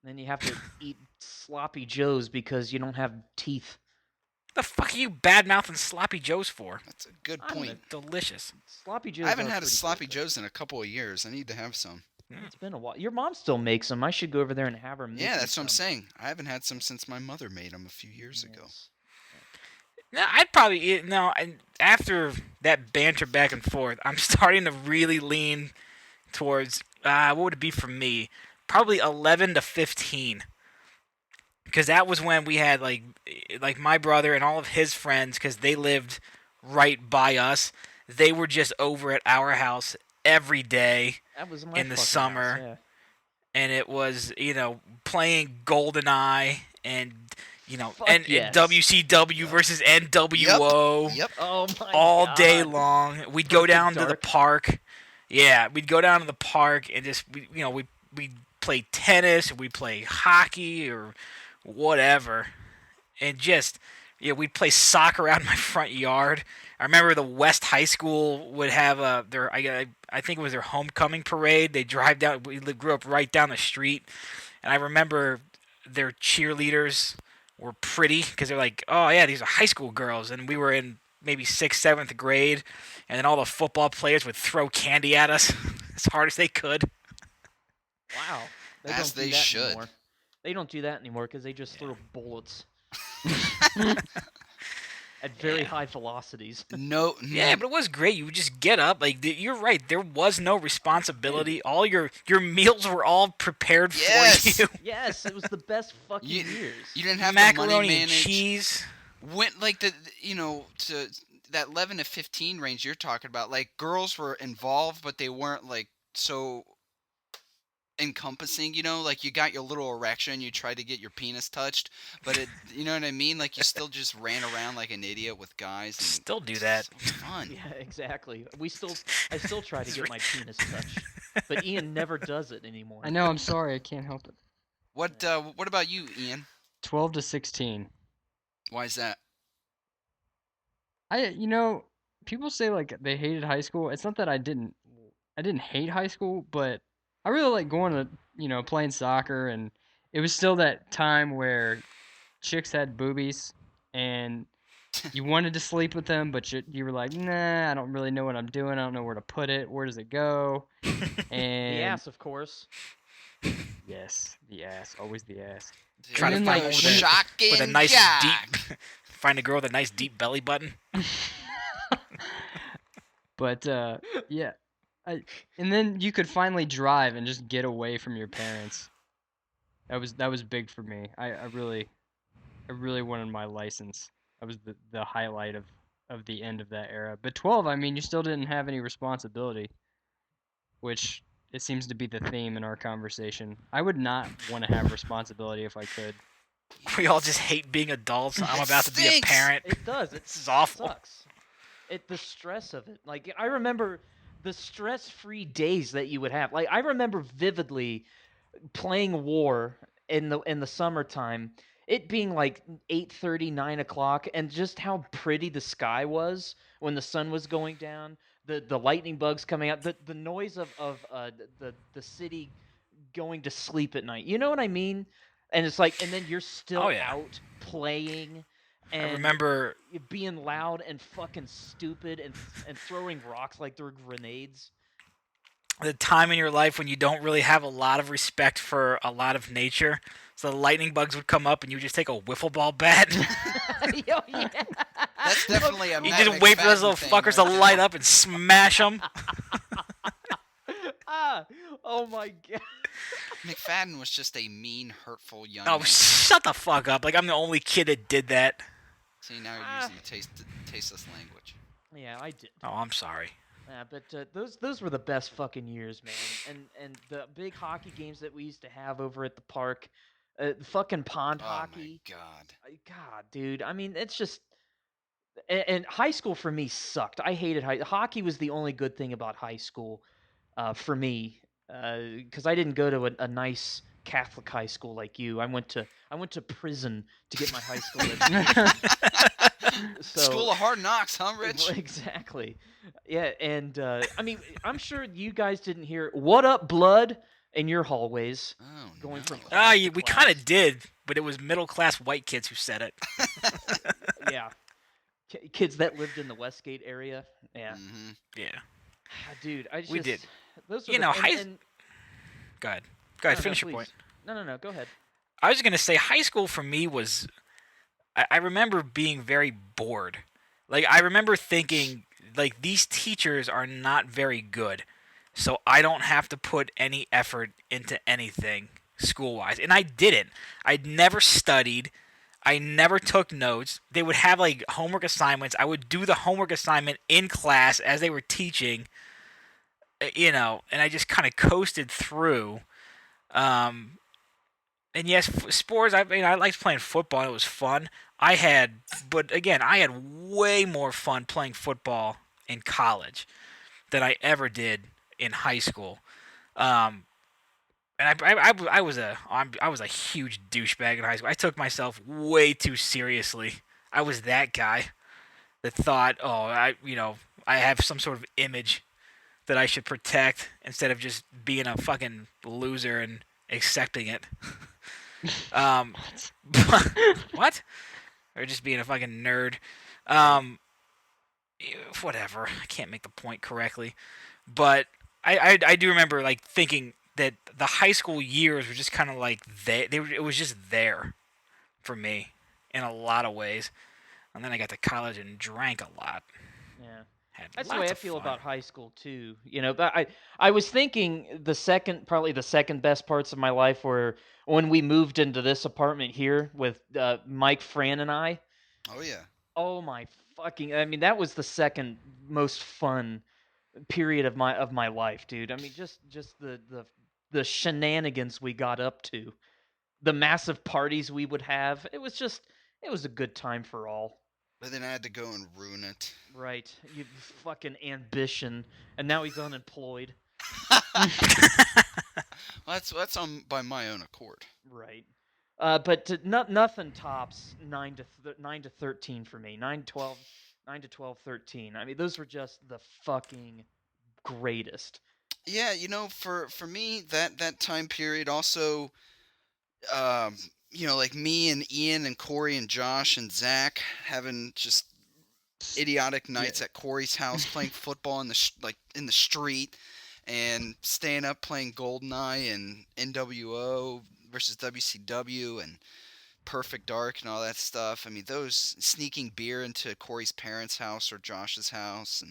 Then you have to eat sloppy joes because you don't have teeth. The fuck are you bad mouthing sloppy joes for? That's a good I'm point. Delicious. Sloppy joes. I haven't are had a pretty sloppy good. joes in a couple of years. I need to have some. It's been a while. Your mom still makes them. I should go over there and have her make Yeah, me that's what I'm some. saying. I haven't had some since my mother made them a few years ago. Yes. No, I'd probably eat. No, and after that banter back and forth, I'm starting to really lean towards what would it be for me? Probably 11 to 15. Because that was when we had like my brother and all of his friends, because they lived right by us. They were just over at our house every day, That was my in the fucking summer. house, yeah. and it was playing GoldenEye and Fuck and yes. WCW versus NWO. Yep. Oh my all God. day long. We'd go Perfect down to the Dark. park. Yeah, we'd go down to the park and just we'd play tennis, we'd play hockey or whatever, and just we'd play soccer out in my front yard. I remember the West High School would have I think it was their homecoming parade. They drive down. We grew up right down the street, and I remember their cheerleaders were pretty because they're like, oh yeah, these are high school girls, and we were in maybe 6th, 7th grade, and then all the football players would throw candy at us as hard as they could. Wow. They As don't do they that should. Anymore. They don't do that anymore because they just throw bullets at very Yeah. high velocities. No. Yeah, but it was great. You would just get up. You're right. There was no responsibility. All your meals were all prepared Yes. for you. Yes, it was the best fucking You- years. You didn't have the money Macaroni and manage. cheese. Went like to that 11 to 15 range you're talking about. Like girls were involved, but they weren't like so encompassing. Like you got your little erection, you tried to get your penis touched, but it, you know what I mean? Like you still just ran around like an idiot with guys. And Still do that. It was fun. Yeah, exactly. I still try to get my penis touched, but Ian never does it anymore. I know. I'm sorry. I can't help it. What about you, Ian? 12 to 16. Why is that? People say like they hated high school. It's not that I didn't hate high school, but I really like going to, playing soccer, and it was still that time where chicks had boobies and you wanted to sleep with them, but you were like, nah, I don't really know what I'm doing. I don't know where to put it. Where does it go? And The ass, of course. yes, the ass, always the ass. Trying to then, find like, one when- shocking with a nice Jack. deep. Find a girl with a nice deep belly button. But yeah, and then you could finally drive and just get away from your parents. That was big for me. I really wanted my license. That was the highlight of the end of that era. But 12, I mean, you still didn't have any responsibility, which it seems to be the theme in our conversation. I would not want to have responsibility if I could. We all just hate being adults. I'm about to be a stinks. parent. It does. This is awful. Sucks. The stress of it. Like I remember the stress-free days that you would have. Like I remember vividly playing War in the summertime. It being like 8:30, 9 o'clock, and just how pretty the sky was when the sun was going down. The lightning bugs coming out. The noise of the city going to sleep at night. You know what I mean? And it's like, and then you're still Oh, yeah. out playing. And I remember being loud and fucking stupid and throwing rocks like they're grenades. the time in your life when you don't really have a lot of respect for a lot of nature. So the lightning bugs would come up and you would just take a wiffle ball bat. Yo, yeah. That's definitely a You Matt just wait for those McFadden little thing fuckers right to there. light up and smash them. Oh my god. McFadden was just a mean, hurtful young Oh, man. shut the fuck up. Like, I'm the only kid that did that. See, now you're using tasteless language. Yeah, I did. Oh, I'm sorry. But those were the best fucking years, man. And the big hockey games that we used to have over at the park, fucking pond hockey. Oh my god. God, dude. I mean, it's just. And high school for me sucked. I hated hockey. Was the only good thing about high school, for me, because I didn't go to a nice Catholic high school like you. I went to prison to get my high school education. So, School of Hard Knocks, huh, Rich? Exactly. Yeah, and I mean, I'm sure you guys didn't hear "What Up, Blood" in your hallways. Oh, Going no. from Ah, class to we class. kind of did, but it was middle-class white kids who said it. Yeah, kids that lived in the Westgate area. Yeah, Mm-hmm. Yeah. dude, I just We did. Those were You the, know, and, Go ahead. no, no, Finish your please. point. No, go ahead. I was going to say high school for me was... I remember being very bored. Like, I remember thinking, like, these teachers are not very good, so I don't have to put any effort into anything school-wise. And I didn't. I'd never studied. I never took notes. They would have, like, homework assignments. I would do the homework assignment in class as they were teaching, you know, and I just kind of coasted through. And yes, sports. I liked playing football. It was fun. But again, I had way more fun playing football in college than I ever did in high school. And I was a huge douchebag in high school. I took myself way too seriously. I was that guy that thought, oh, I have some sort of image that I should protect instead of just being a fucking loser and accepting it. What? Or just being a fucking nerd. Whatever. I can't make the point correctly, but I do remember like thinking that the high school years were just kind of like it was just there for me in a lot of ways, and then I got to college and drank a lot. Yeah. Had That's the lots way I of feel fun. about high school too. You know, but I was thinking probably the second best parts of my life were when we moved into this apartment here with Mike, Fran, and I. Oh yeah. Oh my fucking! I mean, that was the second most fun period of my life, dude. I mean, just the shenanigans we got up to, the massive parties we would have. It was a good time for all. But then I had to go and ruin it. Right. You fucking ambition. And now he's unemployed. Well, that's on by my own accord. Right. But nothing tops 9 to 13 for me. 9 to 12, 13. I mean, those were just the fucking greatest. Yeah, for me that time period also, like me and Ian and Corey and Josh and Zach having just idiotic nights at Corey's house playing football in the street and staying up playing GoldenEye and NWO versus WCW and Perfect Dark and all that stuff. I mean, those sneaking beer into Corey's parents' house or Josh's house,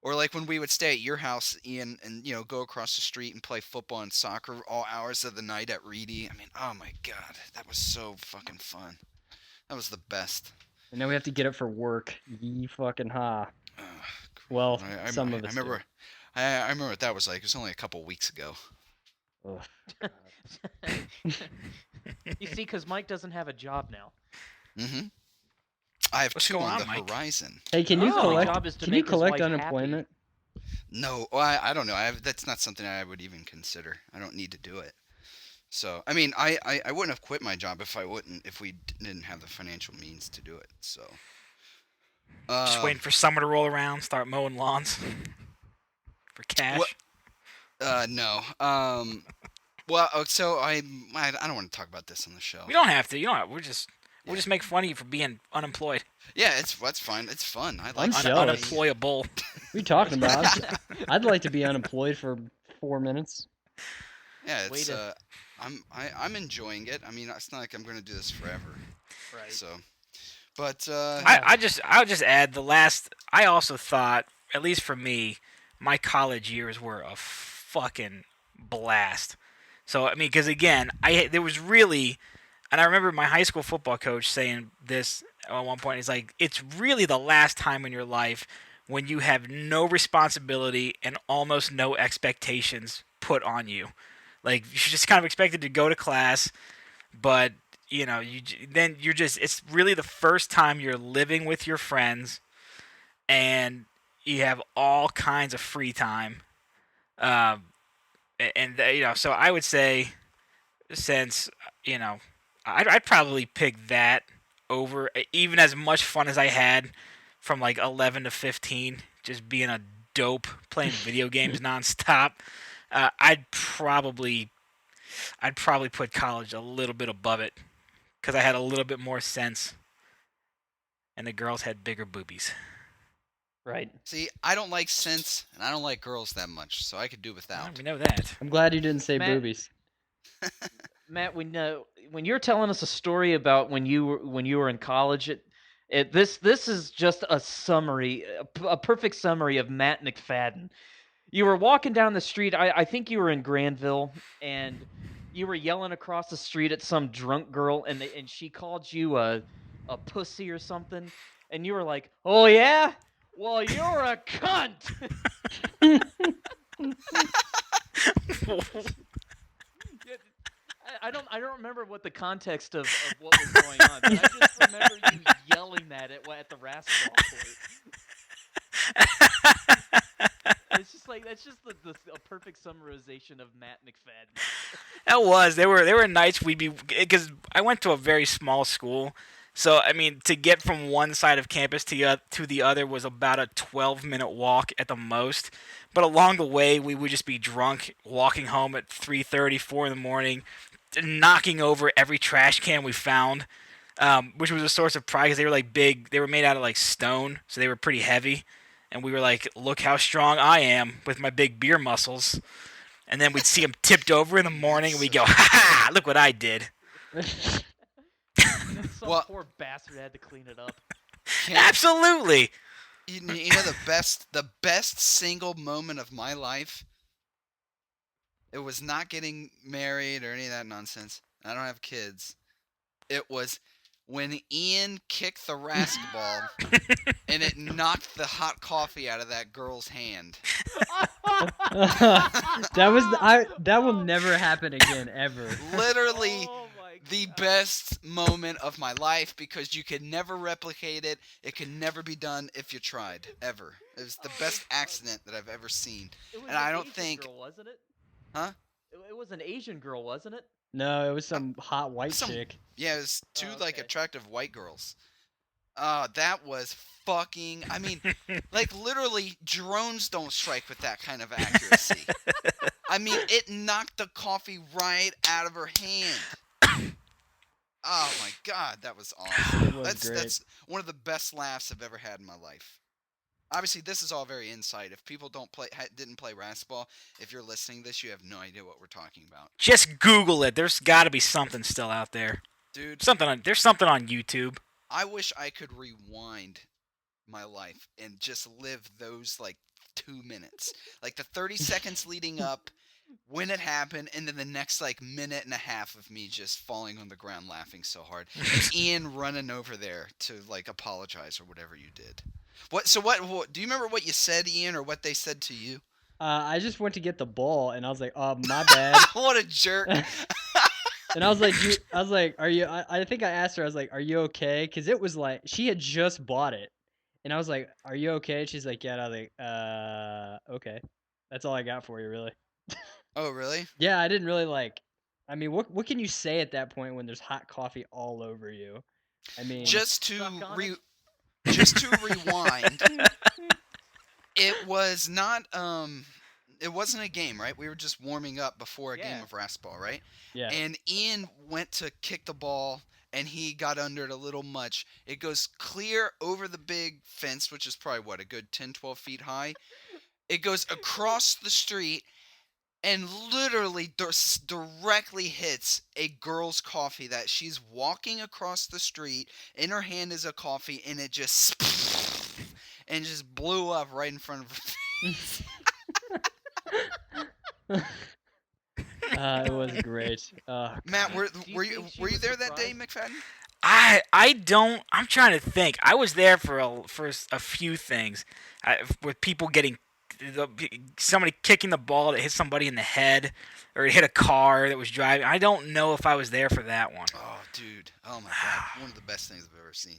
or like when we would stay at your house, Ian, and go across the street and play football and soccer all hours of the night at Reedy. I mean, oh my god, that was so fucking fun. That was the best. And now we have to get up for work. Yee fucking ha. Ugh, Well, I some of us remember. I remember what that was like. It was only a couple weeks ago. do. Ugh. You see, because Mike doesn't have a job now. Mm-hmm. I have What's two going on on, the Mike? horizon. Hey, can you Oh, my collect? job is to Can you make his collect wife happy. unemployment? No, I don't know. That's not something I would even consider. I don't need to do it. So, I mean, I wouldn't have quit my job if we didn't have the financial means to do it. So, Just waiting for summer to roll around, start mowing lawns for cash. No. Well, so I don't want to talk about this on the show. We don't have to. You know, we're just We'll just make fun of you for being unemployed. Yeah, that's fine. It's fun. I like I'm it. jealous. Unemployable. What are you talking about? I'd like to be unemployed for 4 minutes. Yeah, Way it's to- I'm enjoying it. I mean, it's not like I'm gonna do this forever. Right. So, but I'll just add the last. I also thought, at least for me, my college years were a fucking blast. So I mean, because again, there was really, and I remember my high school football coach saying this at one point. He's like, it's really the last time in your life when you have no responsibility and almost no expectations put on you. Like you're just kind of expected to go to class, but then you're just, it's really the first time you're living with your friends and you have all kinds of free time. So I would say, since I'd probably pick that over, even as much fun as I had from like 11 to 15, just being a dope playing video games nonstop. I'd probably put college a little bit above it because I had a little bit more sense, and the girls had bigger boobies. Right. see, I don't like sense and I don't like girls that much, so I could do Well, without. we know that. I'm glad you didn't say Matt- boobies. Matt, when you're telling us a story about when you were in college, this is just a summary, a perfect summary of Matt McFadden. You were walking down the street. I think you were in Granville, and you were yelling across the street at some drunk girl, and she called you a pussy or something, and you were like, "Oh yeah, well you're a cunt." Yeah, I don't remember what the context of what was going on, but I just remember you yelling that at the Raspball court. It's just like that's just a perfect summarization of Matt McFadden. That was. There were nights we'd be, because I went to a very small school, so I mean to get from one side of campus to the other was about a 12-minute walk at the most. But along the way, we would just be drunk, walking home at 3:30, 4 in the morning, knocking over every trash can we found, which was a source of pride because they were like big. They were made out of like stone, so they were pretty heavy. And we were like, "Look how strong I am with my big beer muscles." And then we'd see them tipped over in the morning, and we'd go, "Ha ha! Look what I did!" And then some Well- poor bastard had to clean it up. Absolutely. You know the best single moment of my life. It was not getting married or any of that nonsense. I don't have kids. It was when Ian kicked the ball and it knocked the hot coffee out of that girl's hand. That will never happen again ever. Literally Oh my the God. best moment of my life because you can never replicate it. It can never be done if you tried, ever. It was the best accident that I've ever seen. It was and I an don't Asian think- girl, wasn't it? Huh? It was an Asian girl, wasn't it? No, it was some hot white Some- chick. Yeah, it was two Oh, like okay. attractive white girls. That was fucking. I mean, like literally, drones don't strike with that kind of accuracy. I mean, it knocked the coffee right out of her hand. Oh my god, that was awesome. It was great. That's one of the best laughs I've ever had in my life. Obviously, this is all very insight. If people didn't play Raspball, if you're listening to this, you have no idea what we're talking about, Just Google it. There's got to be something still out there. dude. There's something on YouTube. I wish I could rewind my life and just live those like 2 minutes, like the 30 seconds leading up, when it happened, and then the next like minute and a half of me just falling on the ground laughing so hard, and Ian running over there to like apologize or whatever you did. What do you remember what you said, Ian, or what they said to you? I just went to get the ball, and I was like, "Oh, my bad." What a jerk. And I was like, "Are you?" I think I asked her. I was like, "Are you okay?" Because it was like she had just bought it, and I was like, "Are you okay?" And she's like, "Yeah." And I was like, "Okay." That's all I got for you, really. Oh, really? Yeah, I didn't really like. I mean, what can you say at that point when there's hot coffee all over you? I mean, Just to Suck on it? rewind, it was not it wasn't a game, right? We were just warming up before a game Yeah. of Raspball, right? yeah. And Ian went to kick the ball, and he got under it a little much. It goes clear over the big fence, which is probably, what, a good 10, 12 feet high. It goes across the street and literally directly hits a girl's coffee that she's walking across the street. In her hand is a coffee, and it just and just blew up right in front of her face. It was great. Matt, God. Do you were think she you was there that day, surprised? McFadden? I don't. I'm trying to think. I was there for a few things, with people getting somebody kicking the ball that hit somebody in the head, or it hit a car that was driving. I don't know if I was there for that one. Oh, dude! Oh my God! One of the best things I've ever seen.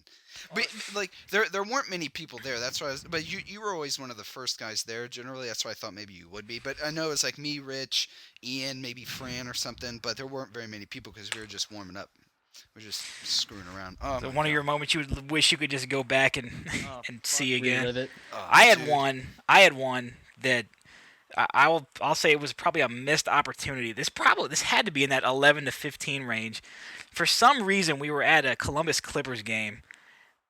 But like, there weren't many people there. That's why. But you were always one of the first guys there. Generally, that's why I thought maybe you would be. But I know it's like me, Rich, Ian, maybe Fran or something. But there weren't very many people because we were just warming up. We were just screwing around. Oh So my one of God. your moments you would wish you could just go back and Oh, and fuck, see again. Relive it. Oh, I had dude. one. That I'll say it was probably a missed opportunity. This had to be in that 11 to 15 range. For some reason, we were at a Columbus Clippers game,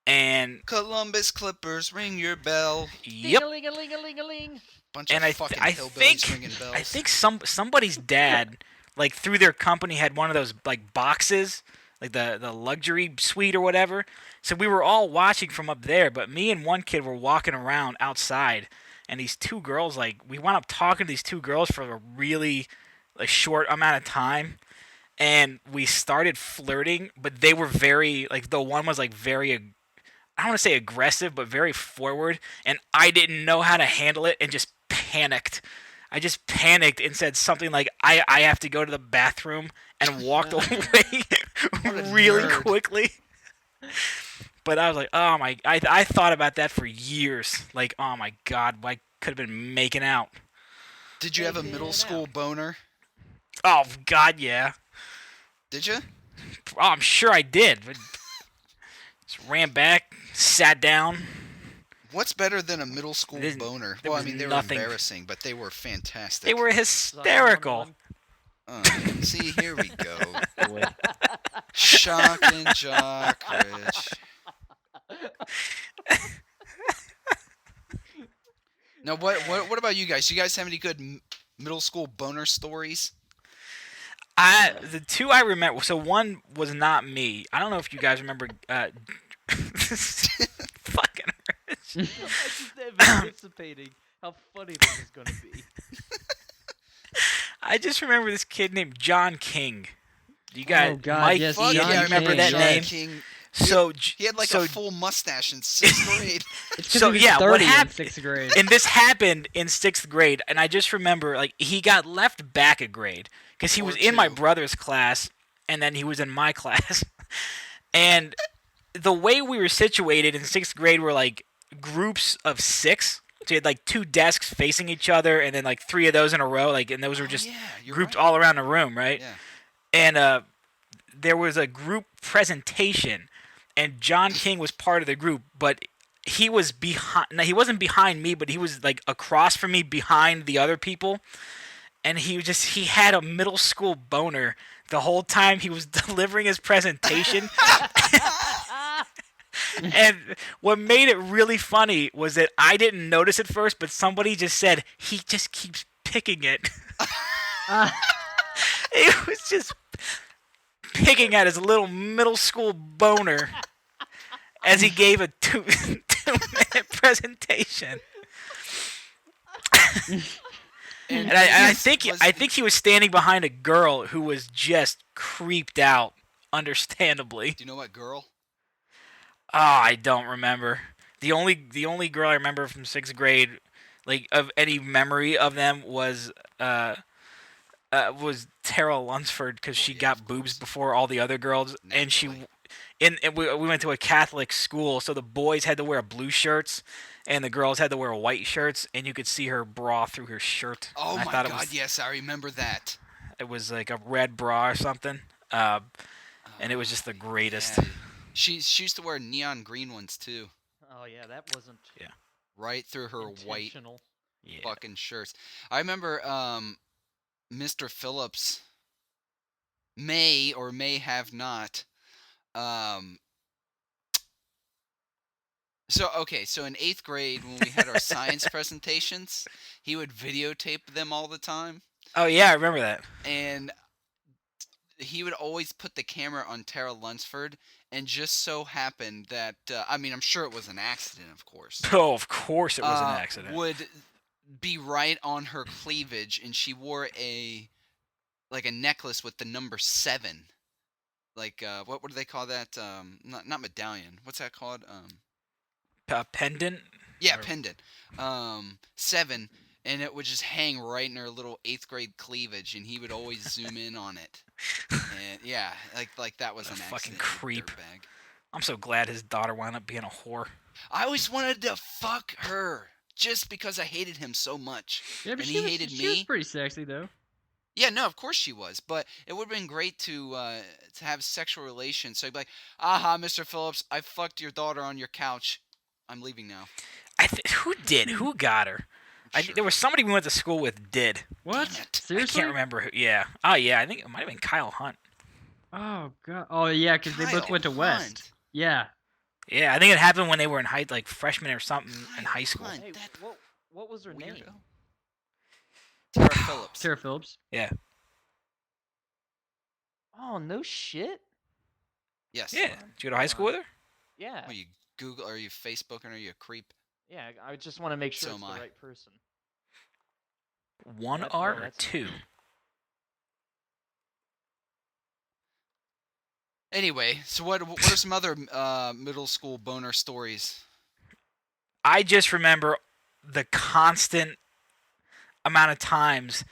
and Columbus Clippers, ring your bell. yep. Ding-a-ling-a-ling-a-ling-a-ling. Bunch And of I fucking I hillbillies think ringing bells. I think somebody's dad, like through their company, had one of those like boxes, like the luxury suite or whatever. So we were all watching from up there, but me and one kid were walking around outside, and these two girls, like, we wound up talking to these two girls for a really short amount of time, and we started flirting, but they were very, like, the one was like very I don't want to say aggressive, but very forward, and I didn't know how to handle it and just panicked. I just panicked and said something like, I have to go to the bathroom, and walked away What a really nerd. quickly. But I was like, oh my, I thought about that for years. Like, oh my God, I could have been making out. Did you have a Making middle out. school boner? Oh God, yeah. Did you? Oh, I'm sure I did. But just ran back, sat down. What's better than a middle school There- boner? there Well, I was mean, they nothing. were embarrassing, but they were fantastic. They were hysterical. 911. See, here we go. Boy. Shock and jock, Rich. Now, what about you guys? You guys have any good middle school boner stories? The two I remember. So one was not me. I don't know if you guys remember. Fucking Rich. I just am anticipating how funny this is going to be. I just remember this kid named John King. You guys, Oh, God, Mike, yes, Fuck Ian, John you remember King, that John name? King. So He had like so, a full mustache in 6th grade. It's 'cause So, he was yeah, what 30 in happened- 6th grade. and this happened in 6th grade, and I just remember, like, he got left back a grade because he Or was in my two. brother's class, and then he was in my class. And the way we were situated in 6th grade were like groups of 6. So you had like 2 desks facing each other, and then like 3 of those in a row, like, and those were just yeah, you're grouped right. all around the room, right? Yeah. And there was a group presentation, and John King was part of the group, but he was behind. No, he wasn't behind me, but he was like across from me, behind the other people. And he had a middle school boner the whole time he was delivering his presentation. And what made it really funny was that I didn't notice at first, but somebody just said, he just keeps picking it. It was just picking at his little middle school boner as he gave a 2-minute presentation. And I think he was standing behind a girl who was just creeped out, understandably. Do you know what girl? Oh, I don't remember. The only girl I remember from 6th grade, like, of any memory of them was Tara Lunsford, because she yeah, got of boobs course. before all the other girls, and Naturally. and we went to a Catholic school, so the boys had to wear blue shirts, and the girls had to wear white shirts, and you could see her bra through her shirt. Oh And I my thought God, yes, I remember that. it was like a red bra or something, and it was just the greatest. Yeah. She used to wear neon green ones too, Oh yeah, that wasn't right through her white intentional. Yeah. fucking shirts. I remember Mr. Phillips may or may have not Um. So in 8th grade when we had our science presentations, he would videotape them all the time, Oh yeah, I remember that. and he would always put the camera on Tara Lunsford, and just so happened that I mean, I'm sure it was an accident, of course. Oh, of course it was an accident. Would be right on her cleavage, and she wore a necklace with the number 7. Like what do they call that? Not medallion. What's that called? Pendant. Yeah, Or- pendant. 7, and it would just hang right in her little 8th grade cleavage, and he would always zoom in on it. And yeah, like that was What an a fucking accident. creep. Dirtbag. I'm so glad his daughter wound up being a whore. I always wanted to fuck her just because I hated him so much. Yeah, but And she he was, hated she was me. pretty sexy though. Yeah, no, of course she was, but it would have been great to have sexual relations. So I'd be like, "Aha, Mr. Phillips, I fucked your daughter on your couch. I'm leaving now." Who did? Who got her? Sure. There was somebody we went to school with did. What? Damn it. Seriously? I can't remember who. Yeah. Oh yeah, I think it might have been Kyle Hunt. Oh god. Oh yeah, because they both Kyle went to West. Hunt. Yeah. Yeah, I think it happened when they were in like freshmen or something in Kyle high school. Hunt. Hey, That what was her name? Weirdo. Tara Phillips. Tara Phillips. Yeah. Oh, no shit. Yes. Yeah. Did you go to high school with her? Yeah. Are you Google? Are you Facebooking? Are you a creep? Yeah, I just want to make sure So it's am the I. right person. One That- R no, or that's- 2? Anyway, so what are some other middle school boner stories? I just remember the constant amount of times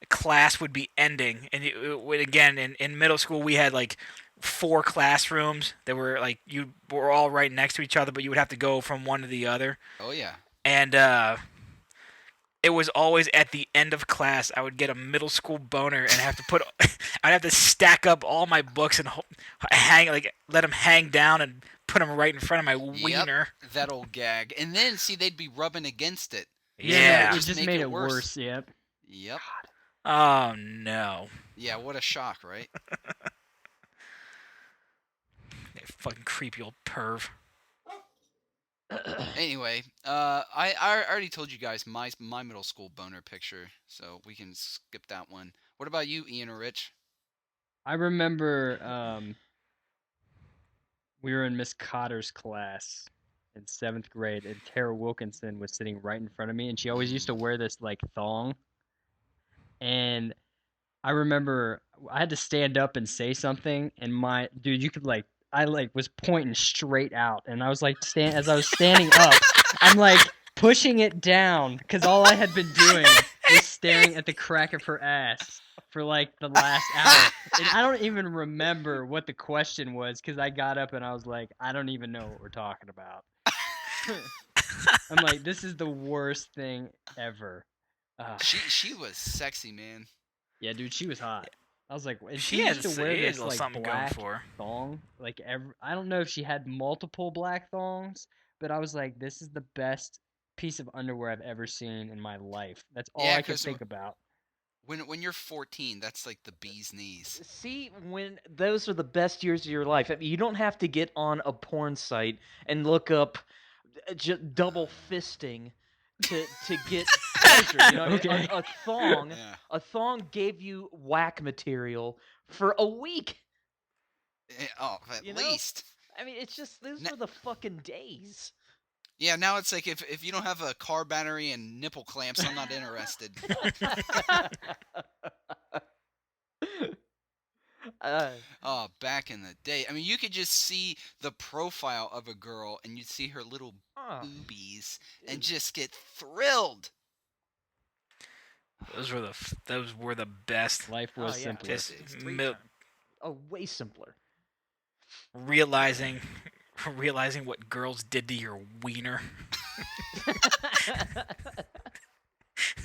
class would be ending, and it would, again in middle school we had like 4 classrooms that were like you were all right next to each other, but you would have to go from one to the other, Oh yeah. and it was always at the end of class I would get a middle school boner and have to put I'd have to stack up all my books and let them hang down and put them right in front of my wiener. That old gag. And then see they'd be rubbing against it. Yeah. It Just just make made it it worse. worse. Yep. Yep. Oh no. Yeah, what a shock, right? You fucking creepy old perv. Anyway, I already told you guys my middle school boner picture, so we can skip that one. What about you, Ian or Rich? I remember we were in Miss Cotter's class in 7th grade, and Tara Wilkinson was sitting right in front of me, and she always used to wear this like thong. And I remember I had to stand up and say something, and you could I was pointing straight out, and I was like as I was standing up, I'm like pushing it down because all I had been doing was staring at the crack of her ass for like the last hour. And I don't even remember what the question was because I got up and I was like, I don't even know what we're talking about. I'm like, this is the worst thing ever. She was sexy, man. Yeah, dude, she was hot. I was like, and She she had used to wear a this little like something going black for her. thong. Like I don't know if she had multiple black thongs, but I was like, this is the best piece of underwear I've ever seen in my life. That's all Yeah, I could 'cause think about. When you're 14, that's like the bee's knees. See, when those are the best years of your life. I mean, you don't have to get on a porn site and look up double fisting to get pleasure. You know, Okay. Yeah. a thong gave you whack material for a week. Oh, at You know? least. I mean, it's just those Na- were the fucking days. Yeah, now it's like if you don't have a car battery and nipple clamps, I'm not interested. Oh, back in the day. I mean, you could just see the profile of a girl and you'd see her little oh, boobies and just get thrilled. Those were the best. Life was yeah. simpler. Just it's great mil- time. Oh, way simpler. realizing what girls did to your wiener.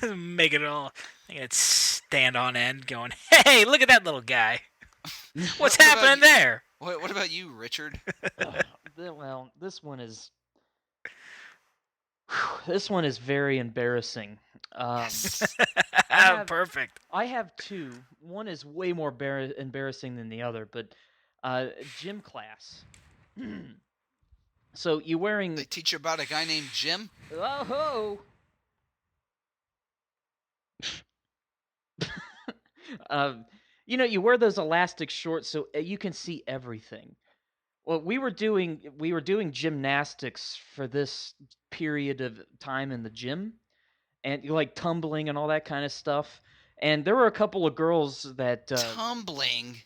Making it stand on end, going, "Hey, look at that little guy! What's What about happening you? there?" What about you, Richard? Well, this one is. This one is very embarrassing. Yes. have- Perfect. I have two. One is way more embarrassing than the other, but Gym class. So you're wearing. They teach you about a guy named Jim? Oh ho! You wear those elastic shorts so you can see everything. Well, we were doing gymnastics for this period of time in the gym, and like tumbling and all that kind of stuff. And there were a couple of girls that Tumbling?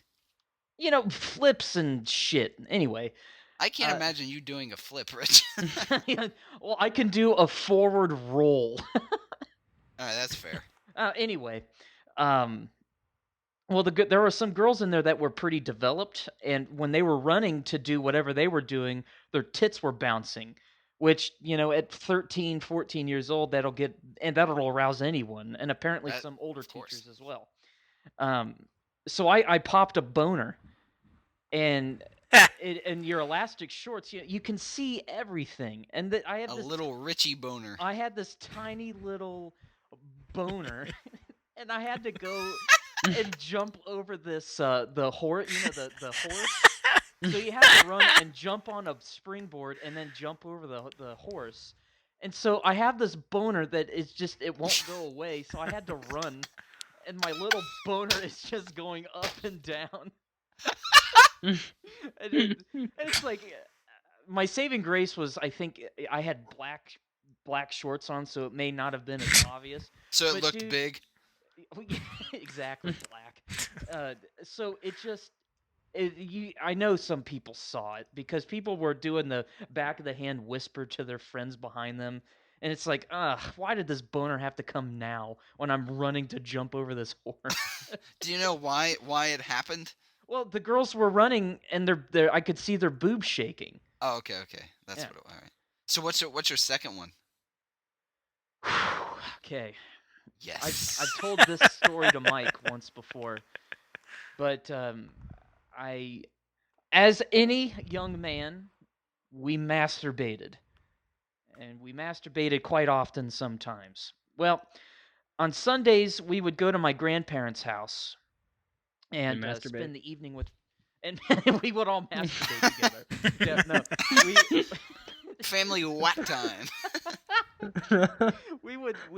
flips and shit. Anyway, I can't imagine you doing a flip, Rich. well, I can do a forward roll. All right, that's fair. Anyway, well, there were some girls in there that were pretty developed, and when they were running to do whatever they were doing, their tits were bouncing, which, at 13, 14 years old, that'll arouse anyone, and apparently some older teachers as well. So I popped a boner, and in your elastic shorts, you can see everything, and I had a this little Richie boner. I had this tiny little boner, and I had to go and jump over this the horse, the horse. So you have to run and jump on a springboard and then jump over the horse. And so I have this boner that is just it won't go away. So I had to run, and my little boner is just going up and down. and it's like my saving grace was I think I had black shorts on, so it may not have been as obvious. So it looked big. Exactly, black. So it just, I know some people saw it because people were doing the back of the hand whisper to their friends behind them, and it's like, why did this boner have to come now when I'm running to jump over this horse? Do you know why it happened? Well, the girls were running, and I could see their boobs shaking. Oh, okay, that's what. All right. So what's your second one? Okay. Yes. I've told this story to Mike once before, but as any young man, we masturbated, and we masturbated quite often sometimes. Well, on Sundays we would go to my grandparents' house and spend the evening with, and we would all masturbate together. Yeah, no, family whack time. we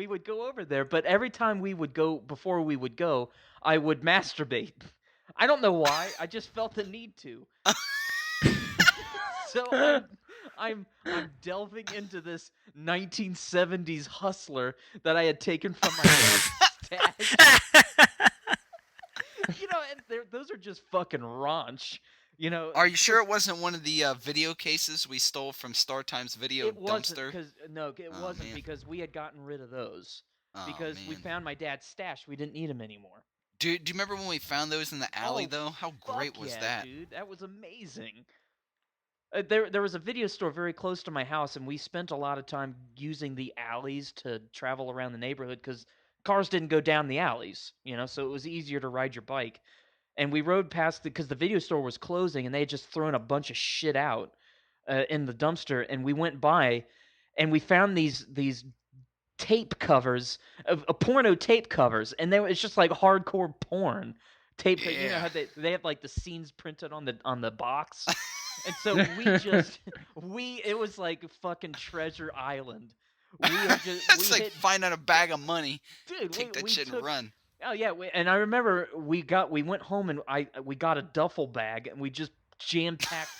would go over there, but every time we would go, before we would go, I would masturbate. I don't know why. I just felt the need to. So I'm delving into this 1970s hustler that I had taken from my stash. And those are just fucking raunch. Are you sure it wasn't one of the video cases we stole from Star Times Video Dumpster? It wasn't because we had gotten rid of those. Because we man. found my dad's stash. We didn't need them anymore. Do you remember when we found those in the alley, though? How great was that? Dude, that was amazing. There was a video store very close to my house, and we spent a lot of time using the alleys to travel around the neighborhood because cars didn't go down the alleys, so it was easier to ride your bike. And we rode past because the video store was closing, and they had just thrown a bunch of shit out in the dumpster. And we went by, and we found these tape covers, porno tape covers, and it's just like hardcore porn tape. Yeah. How they have like the scenes printed on the box, and so it was like fucking Treasure Island. It's like finding a bag of money. Dude, take that shit and run. Oh yeah, and I remember we went home and we got a duffel bag and we just jam packed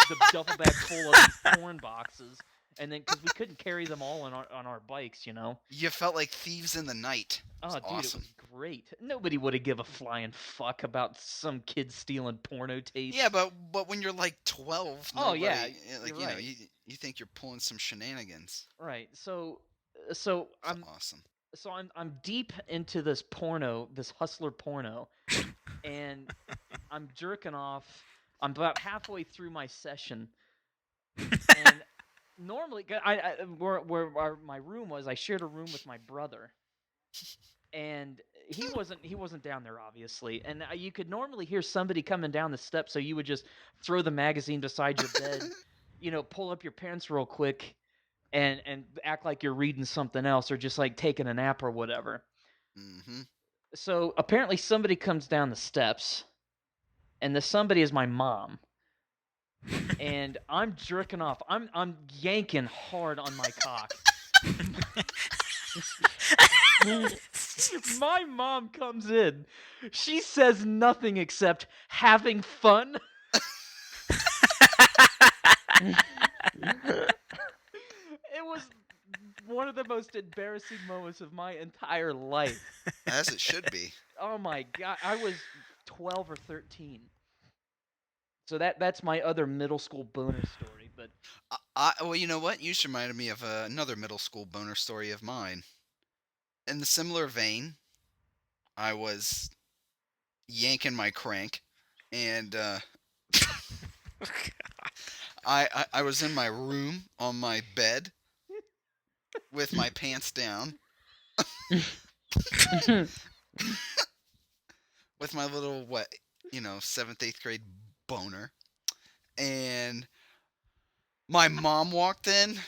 the duffel bag full of these porn boxes, and then because we couldn't carry them all on our bikes, You felt like thieves in the night. Oh, dude, awesome. It was great. Nobody would have give a flying fuck about some kid stealing porno tapes. Yeah, but when you're like 12, oh yeah, like right. you think you're pulling some shenanigans. Right. So I'm awesome. So I'm deep into this hustler porno, and I'm jerking off. I'm about halfway through my session, and normally, where my room was, I shared a room with my brother, and he wasn't down there obviously, and you could normally hear somebody coming down the steps, so you would just throw the magazine beside your bed, pull up your pants real quick. And act like you're reading something else or just like taking a nap or whatever. Mm-hmm. So apparently somebody comes down the steps, and the somebody is my mom. And I'm jerking off. I'm yanking hard on my cock. My mom comes in. She says nothing except having fun. It was one of the most embarrassing moments of my entire life. As it should be. Oh my god, I was 12 or 13. So that's my other middle school boner story, but Well, you know what? You just reminded me of another middle school boner story of mine. In the similar vein, I was yanking my crank, and I was in my room on my bed with my pants down, with my little 7th, 8th grade boner, and my mom walked in,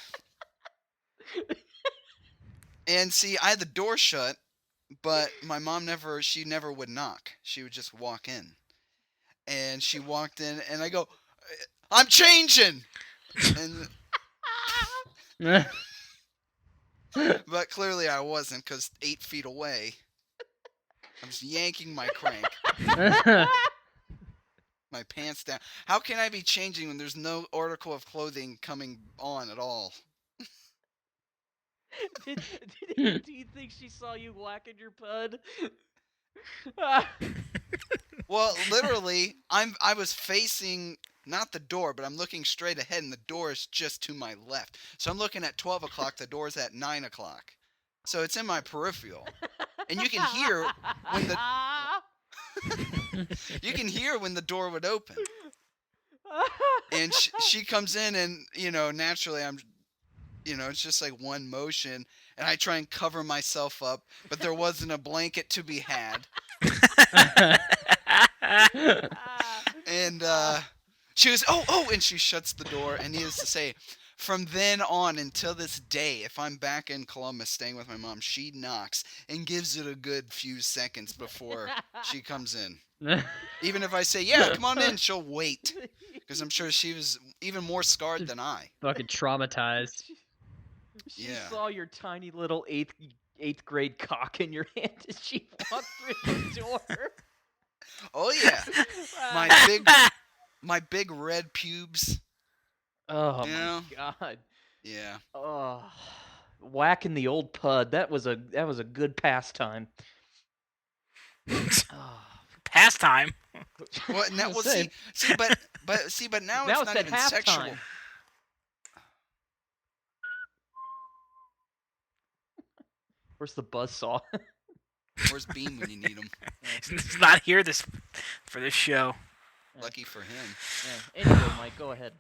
and see, I had the door shut, but my mom never would knock. She would just walk in, and she walked in, and I go, "I'm changing," and but clearly I wasn't, because 8 feet away, I was yanking my crank, my pants down. How can I be changing when there's no article of clothing coming on at all? do you think she saw you whacking your pud? Well, literally, I was facing not the door, but I'm looking straight ahead, and the door is just to my left. So I'm looking at 12 o'clock. The door's at 9 o'clock. So it's in my peripheral, and you can hear when the door would open. And she comes in, and naturally I'm, it's just like one motion, and I try and cover myself up, but there wasn't a blanket to be had. And she goes, oh, and she shuts the door. And needless to say, from then on until this day, if I'm back in Columbus staying with my mom, she knocks and gives it a good few seconds before she comes in. Even if I say, yeah, come on in, she'll wait, because I'm sure she was even more scarred than I. Fucking traumatized. She saw your tiny little eighth grade cock in your hand as she walked through the door. Oh yeah, my big red pubes. Oh my god. Yeah. Oh, whacking the old pud. That was a good pastime. Pastime. What? Now, well, but now Now it's not at even sexual. halftime. Where's the buzzsaw? Where's Beam when you need him? He's not here for this show. Lucky for him. Yeah. Anyway, Mike, go ahead.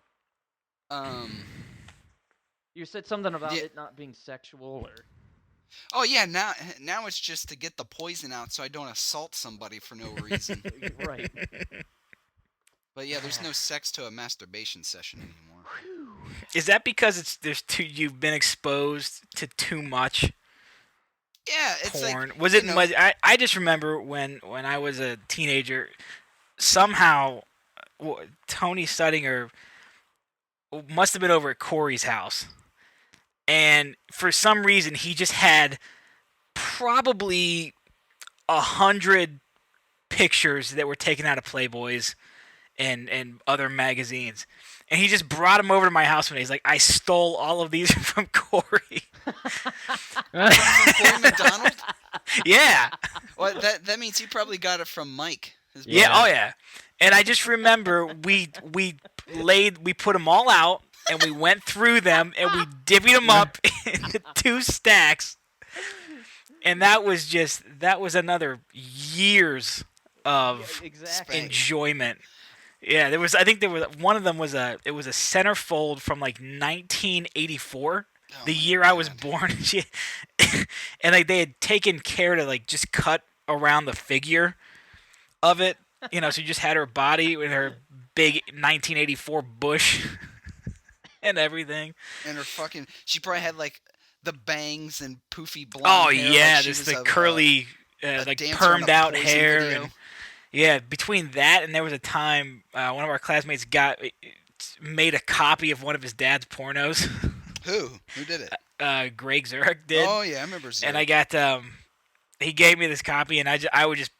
You said something about it not being sexual, or? Oh yeah, now it's just to get the poison out, so I don't assault somebody for no reason. Right. But yeah, there's no sex to a masturbation session anymore. Is that because you've been exposed to too much? Yeah, it's porn. Like, was it? I just remember when I was a teenager, somehow Tony Stuttinger must have been over at Corey's house, and for some reason he just had probably 100 pictures that were taken out of Playboys and other magazines, and he just brought them over to my house one day. He's like, I stole all of these from Corey. From Corey McDonald? Yeah. Well, that means he probably got it from Mike. Yeah. Oh yeah. And I just remember we put them all out, and we went through them, and we divvied them up into 2 stacks. And that was another years of enjoyment. Yeah, I think one of them was a centerfold from like 1984, the year I was born. And like they had taken care to like just cut around the figure of it, so you just had her body with her big 1984 bush and everything. And she probably had like the bangs and poofy blonde hair. Oh yeah, like just the curly like permed out hair. Yeah, between that and there was a time one of our classmates made a copy of one of his dad's pornos. Who did it? Greg Zurich did, Oh yeah, I remember and I Zurich. got he gave me this copy, and I would just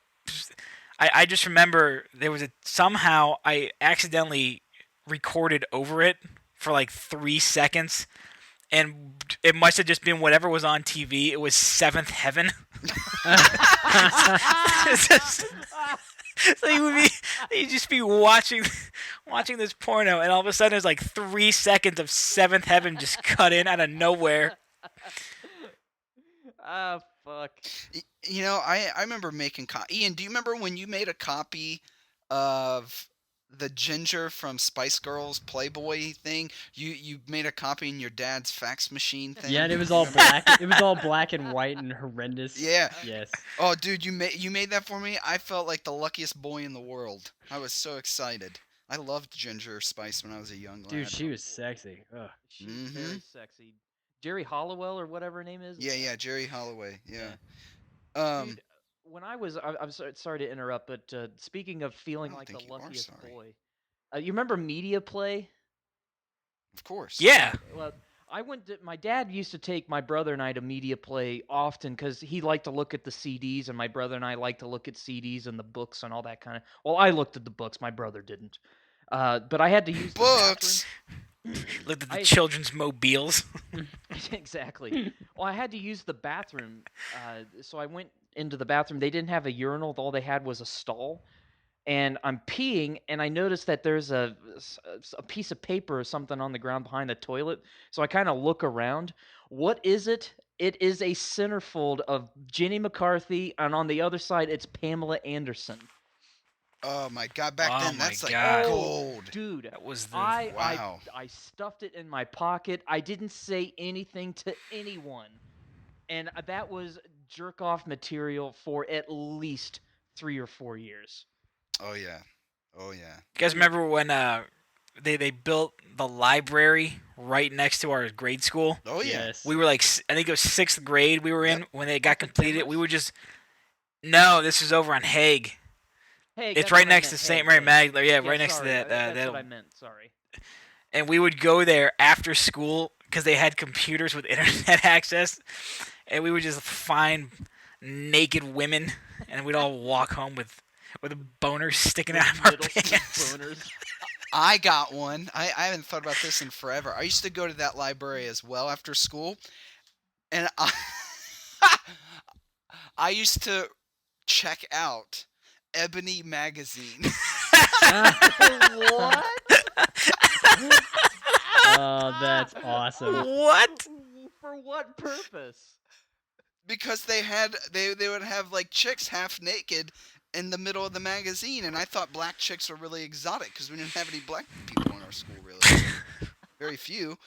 I just remember there was somehow I accidentally recorded over it for like 3 seconds, and it must have just been whatever was on TV. It was Seventh Heaven. So you'd just be watching this porno, and all of a sudden there's like 3 seconds of Seventh Heaven just cut in out of nowhere. Ah, fuck. I remember making Ian, do you remember when you made a copy of the Ginger from Spice Girls Playboy thing? You made a copy in your dad's fax machine thing. Yeah, and it was all black. It was all black and white and horrendous. Yeah. Yes. Oh, dude, you made that for me. I felt like the luckiest boy in the world. I was so excited. I loved Ginger Spice when I was a young lad. Dude, she was sexy. Ugh. She's very sexy. Jerry Hollowell or whatever her name is. Yeah, Jerry Holloway. Yeah. Dude, when I'm sorry to interrupt, but speaking of feeling like the think you are luckiest sorry. boy, you remember Media Play? Of course. Yeah. Well, my dad used to take my brother and I to Media Play often because he liked to look at the CDs, and my brother and I liked to look at CDs and the books and all that kind of. Well, I looked at the books, my brother didn't. But I had to use books. Looked at the children's mobiles. Exactly. Well, I had to use the bathroom, so I went into the bathroom. They didn't have a urinal; all they had was a stall. And I'm peeing, and I notice that there's a piece of paper or something on the ground behind the toilet. So I kind of look around. What is it? It is a centerfold of Jenny McCarthy, and on the other side, it's Pamela Anderson. Oh my god! Back then, that's like God. gold. Dude, That was the wow. I stuffed it in my pocket. I didn't say anything to anyone, and that was jerk off material for at least 3 or 4 years. Oh yeah. You guys remember when they built the library right next to our grade school? Oh yeah. Yes. We were like, I think it was 6th grade we were in when it got completed. We were just no, this is over on Hague. Hey, It's right next to St. Mary Magdalene. Yeah, right next sorry, to that. That's what I meant. Sorry. And we would go there after school because they had computers with internet access, and we would just find naked women, and we'd all walk home with boners sticking out of our pants. Boners. I got one. I haven't thought about this in forever. I used to go to that library as well after school, and I used to check out Ebony magazine. What? Oh, that's awesome. What? For what purpose? Because they would have like chicks half naked in the middle of the magazine, and I thought black chicks were really exotic because we didn't have any black people in our school really, very few,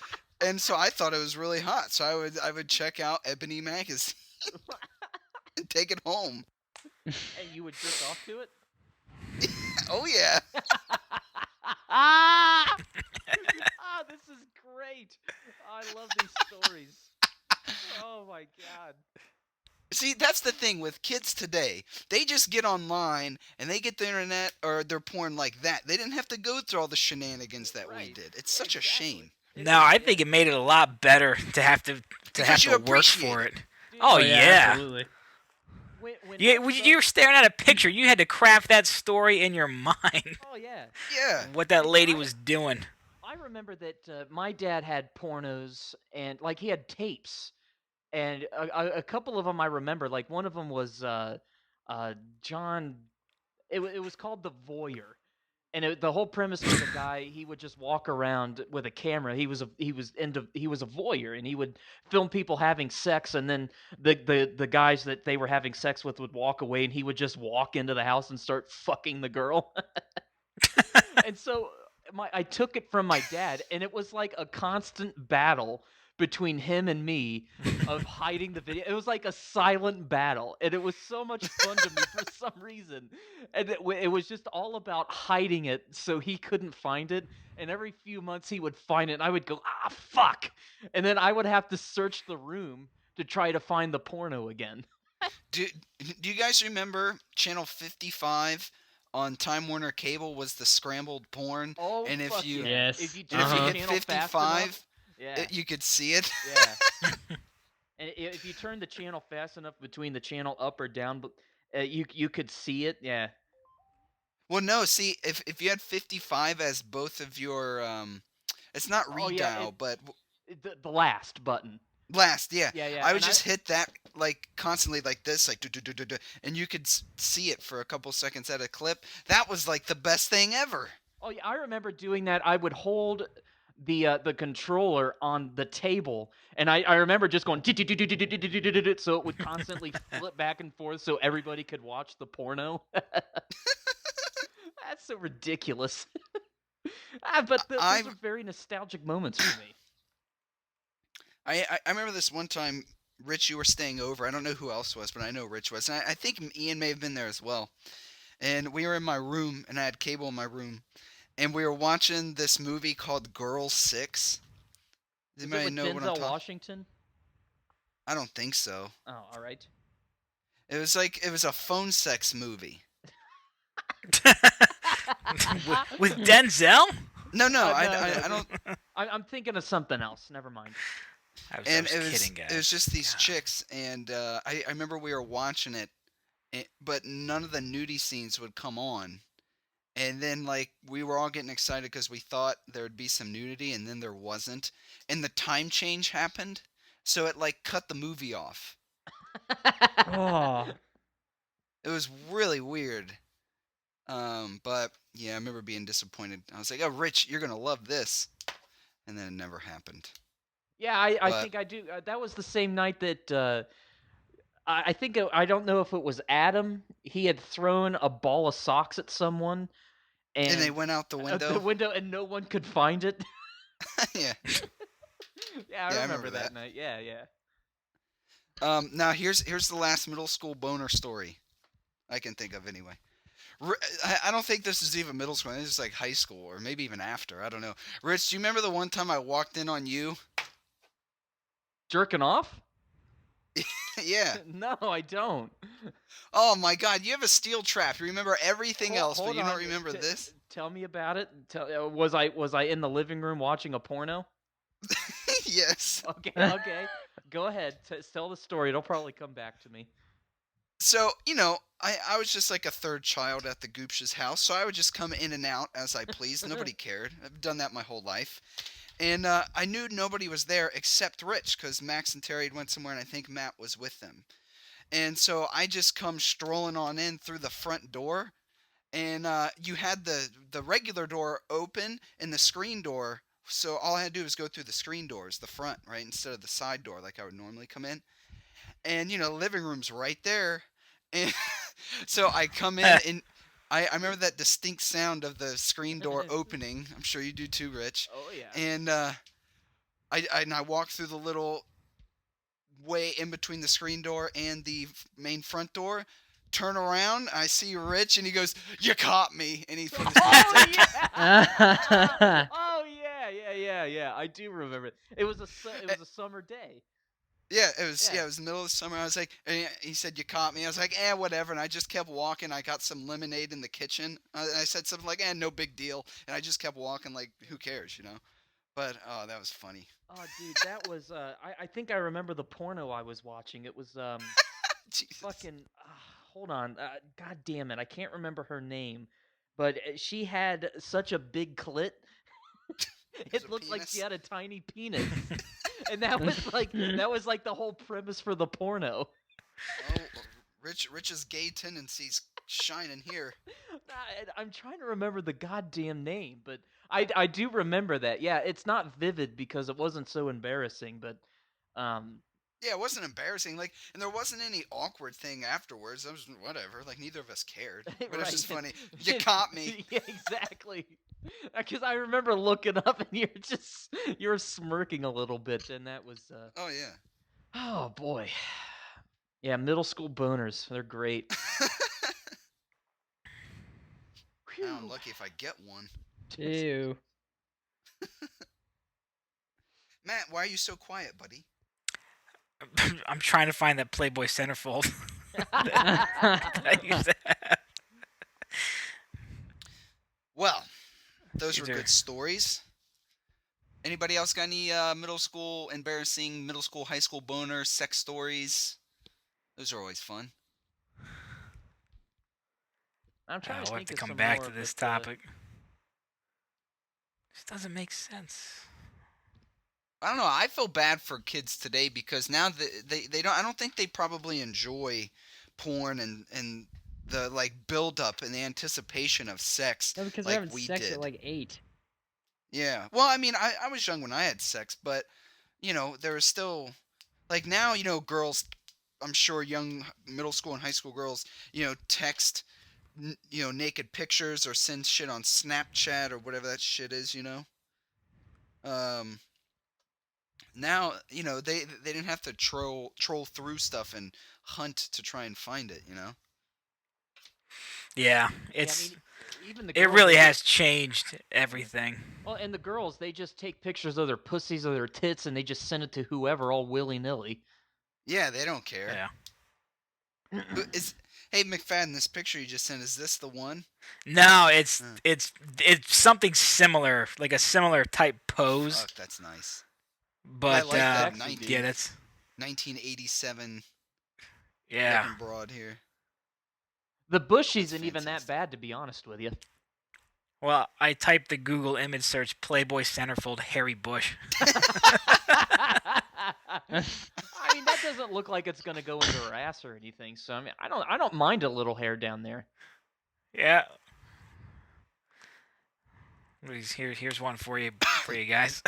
and so I thought it was really hot. So I would check out Ebony magazine and take it home. And you would jerk off to it? Oh yeah. This is great. I love these stories. Oh my god. See, that's the thing with kids today. They just get online and they get the internet or their porn like that. They didn't have to go through all the shenanigans that we did. It's such a shame. No, I think it made it a lot better to have to work for it. Oh yeah. Absolutely. You were staring at a picture. You had to craft that story in your mind. Oh yeah. Yeah. What that lady was doing. I remember that my dad had pornos and like he had tapes, and a couple of them I remember. Like one of them was John. It was called The Voyeur, and the whole premise was a guy, he would just walk around with a camera. He was a voyeur, and he would film people having sex, and then the guys that they were having sex with would walk away, and he would just walk into the house and start fucking the girl. And so I took it from my dad, and it was like a constant battle between him and me of hiding the video. It was like a silent battle, and it was so much fun to me for some reason. And it was just all about hiding it so he couldn't find it. And every few months he would find it, and I would go, fuck! And then I would have to search the room to try to find the porno again. Do you guys remember Channel 55 on Time Warner Cable was the scrambled porn, Oh and if fuck you yeah! Yes. If you and turn if you the hit channel fast 55, enough, yeah, you could see it. yeah. And if you turn the channel fast enough between the channel up or down, you could see it. Yeah. Well, no, see, if you had 55 as both of your it's not Oh yeah. redial, but The last button. blast, yeah. Yeah, yeah. I would And just hit that like constantly like this, like do, and you could see it for a couple seconds at a clip. That was like the best thing ever. Oh yeah, I remember doing that. I would hold the controller on the table, and I remember just going so it would constantly flip back and forth so everybody could watch the porno. That's so ridiculous. But I those are very nostalgic moments for me. I remember this one time, Rich, you were staying over. I don't know who else was, but I know Rich was. And I think Ian may have been there as well. And we were in my room, and I had cable in my room, and we were watching this movie called Girl 6. Does Is it anybody with know what I'm Denzel talking? Washington? I don't think so. Oh, all right. It was a phone sex movie. With Denzel? No, No, I don't. I'm thinking of something else. Never mind. I was And kidding, guys. it was just these God. chicks, and I remember we were watching it, but none of the nudie scenes would come on. And then like we were all getting excited because we thought there would be some nudity, and then there wasn't. And the time change happened, so it like cut the movie off. Oh, It was really weird. But yeah, I remember being disappointed. I was like, "Oh, Rich, you're gonna love this," and then it never happened. Yeah, I But think I do. That was the same night that I think I don't know if it was Adam. He had thrown a ball of socks at someone, and they and went out the out the window. window, and no one could find it. Yeah, Yeah, I yeah, I remember remember that that. night. Yeah, yeah. Now here's the last middle school boner story I can think of anyway. I don't think this is even middle school. It's just like high school or maybe even after. I don't know. Rich, do you remember the one time I walked in on you? Jerking off? Yeah. No, I don't. Oh my God, you have a steel trap. You remember everything else, but Hold you don't on. remember this? Tell me about it. Was I in the living room watching a porno? Yes. Okay, okay. Go ahead. Tell the story. It'll probably come back to me. So, I was just like a third child at the Goopsh's house, so I would just come in and out as I pleased. Nobody cared. I've done that my whole life. And I knew nobody was there except Rich, because Max and Terry had went somewhere, and I think Matt was with them. And so I just come strolling on in through the front door, and you had the regular door open and the screen door. So all I had to do was go through the screen doors, the front, right, instead of the side door like I would normally come in. And the living room's right there, and so I come in and I remember that distinct sound of the screen door opening. I'm sure you do too, Rich. Oh yeah. And I walk through the little way in between the screen door and the main front door. Turn around, I see Rich, and he goes, "You caught me!" And he put his hands Oh up. yeah. Oh yeah. I do remember it. It was a summer day. Yeah, it was. Yeah. Yeah, it was the middle of the summer. I was like, and he said, "You caught me." I was like, whatever." And I just kept walking. I got some lemonade in the kitchen. And I said something like, no big deal. And I just kept walking, like, who cares? But oh, that was funny. Oh dude, that was I think I remember the porno I was watching. It was Jesus. fucking hold on. God damn it. I can't remember her name. But she had such a big clit. was It a looked like she penis? had a tiny penis. And that was like the whole premise for the porno. Oh, Rich's gay tendencies shining here. I'm trying to remember the goddamn name, but I do remember that. Yeah, it's not vivid because it wasn't so embarrassing, but Yeah, it wasn't embarrassing. Like, and there wasn't any awkward thing afterwards. It was whatever. Like, neither of us cared. But it was just funny. You caught me. Yeah, exactly. Because I remember looking up and you're smirking a little bit, and that was Oh yeah. oh boy. Yeah, middle school boners. They're great. Now I'm Whew. lucky if I get one. Ew. Matt, why are you so quiet, buddy? I'm trying to find that Playboy centerfold. that I used to have. Those These were are- good stories. Anybody else got any embarrassing middle school, high school boner sex stories? Those are always fun. I'm trying to we'll have think to of come some back more, to this but, topic. This doesn't make sense. I don't know. I feel bad for kids today because now they don't. I don't think they probably enjoy porn and the like build up and the anticipation of sex No, because they're like having we sex did. at like 8. Yeah. Well, I mean, I was young when I had sex, but there was still like now, girls. I'm sure young middle school and high school girls, text, naked pictures or send shit on Snapchat or whatever that shit is. Um, Now, they didn't have to troll through stuff and hunt to try and find it. Yeah, yeah, I it's mean, even the it girls, really they has just, changed everything. well, and the girls, they just take pictures of their pussies or their tits and they just send it to whoever all willy-nilly. Yeah, they don't care. Yeah. Hey McFadden, this picture you just sent, is this the one? No, it's Huh. it's it's something similar, like a similar type pose. Fuck, that's nice. But like that sexy, 19, yeah, that's 1987 yeah. looking broad here. The bush That's isn't even that fantastic. bad, to be honest with you. Well, I typed the Google image search Playboy centerfold Harry Bush. I mean, that doesn't look like it's gonna go into her ass or anything. So I mean, I don't mind a little hair down there. Yeah. Here's one for you guys.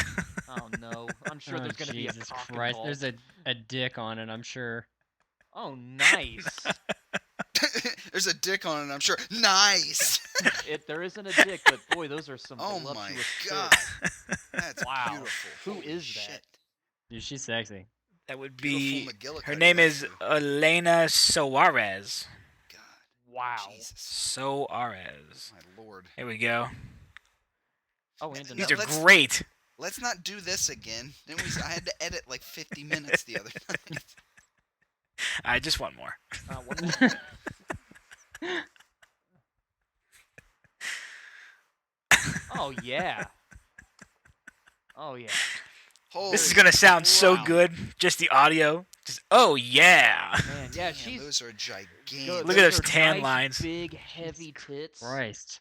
Oh no, I'm sure Oh, there's gonna be a Jesus cock Christ. involved. There's a dick on it, I'm sure. Oh, nice. There's a dick on it, I'm sure. Nice. There isn't a dick, but boy, those are some Oh voluptuous my tits. god. That's Wow. beautiful. Who Holy is that? shit. Dude, she's sexy. That would Beautiful be McGillicuddy, her name that is too. Elena Soares. God, Wow. Jesus. Soares. My lord. Here we go. Oh, and These another. are let's- great. Let's not do this again. I had to edit like 50 minutes the other night. I just one more. One more. Oh yeah. Oh yeah. Holy This is gonna sound so crap. good. Just the audio. Just yeah. Man, yeah, damn, she's those are gigantic. good. Look at those are tan nice, lines. Big heavy tits. Christ.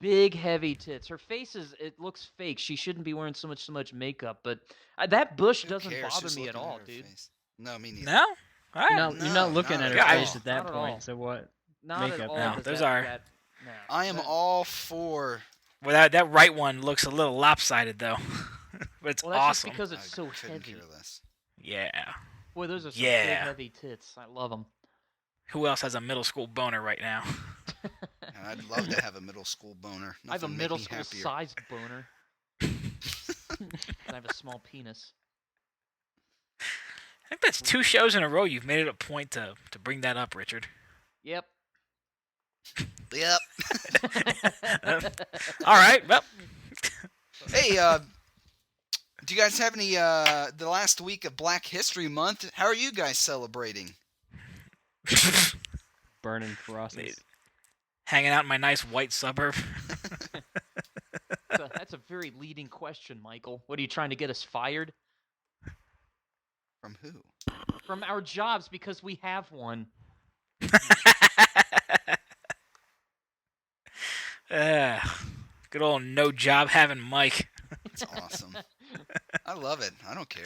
Big heavy tits. Her face it looks fake. She shouldn't be wearing so much makeup, but that bush Who doesn't cares? bother Who's me at looking all, her dude. face? No, me neither. No? Alright. You're No, not looking not at her at face all. at that Not at point, all. so what? Not Makeup. at all. No, does those that- are- that- no. I am That- all for. Well, that right one looks a little lopsided though. But it's Well, that's awesome. just because I it's so couldn't heavy. care less. Yeah. Boy, those are some Yeah. big heavy tits. I love them. Who else has a middle school boner right now? And I'd love to have a middle school boner. I have a Nothing would make middle me school happier. sized boner. I have a small penis. I think that's 2 shows in a row you've made it a point to bring that up, Richard. Yep. Yep. All right. Well, Hey, do you guys have any the last week of Black History Month? How are you guys celebrating? Burning crosses. hanging out in my nice white suburb. That's a very leading question, Michael. What are you trying to get us fired? From who? From our jobs because we have one. Good old no job having Mike. It's awesome. I love it. I don't care.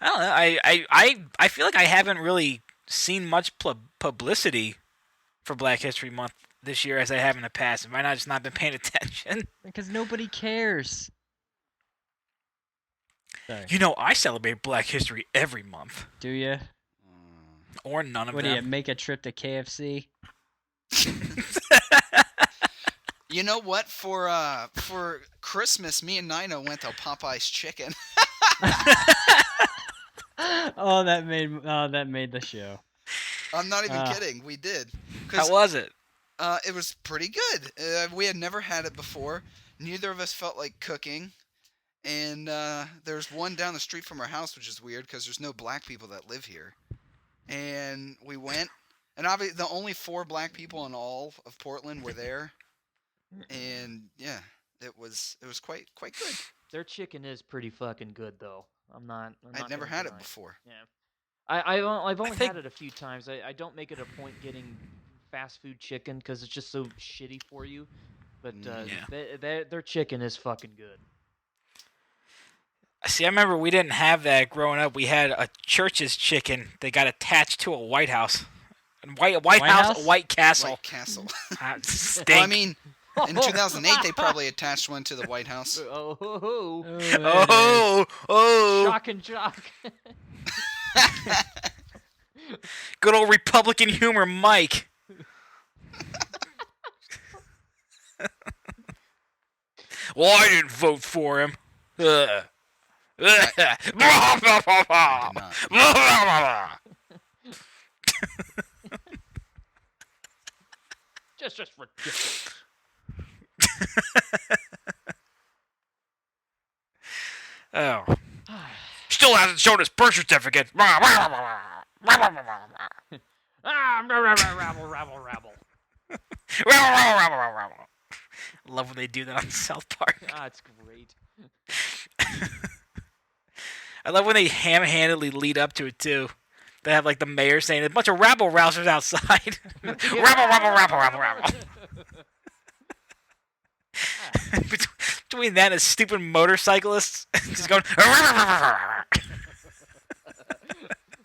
I don't know. I feel like I haven't really seen much publicity for Black History Month this year as I have in the past. Have I not just not been paying attention? Because nobody cares. Sorry. You know, I celebrate Black History every month, Do you? or none of What do you them. make a trip to KFC? You know what? For Christmas, me and Nina went to Popeye's Chicken. Oh, that made the show. I'm not even Ah. kidding. We did. How was it? It was pretty good. We had never had it before. Neither of us felt like cooking. And there's one down the street from our house, which is weird because there's no black people that live here. And we went, and obviously the only 4 black people in all of Portland were there. And yeah, it was quite good. Their chicken is pretty fucking good, though. I'm not I'd never gonna had it deny. before. Yeah. I've only think- had it a few times. I don't make it a point getting fast food chicken because it's just so shitty for you. But Yeah. their chicken is fucking good. See, I remember we didn't have that growing up. We had a church's chicken that got attached to a White House. White House, House? White Castle. White Castle. Stink. Well, I mean, in 2008 they probably attached one to the White House. Oh, ho, ho. Oh. Shock and jock. Good old Republican humor, Mike. Well, I didn't vote for him. I did not. just ridiculous. Oh. Still hasn't shown his birth certificate. Rabble, rabble. Love when they do that on South Park. Ah, it's great. I love when they ham-handedly lead up to it too. They have like the mayor saying a bunch of rabble-rousers outside. Rabble. Between that and stupid motorcyclists just going.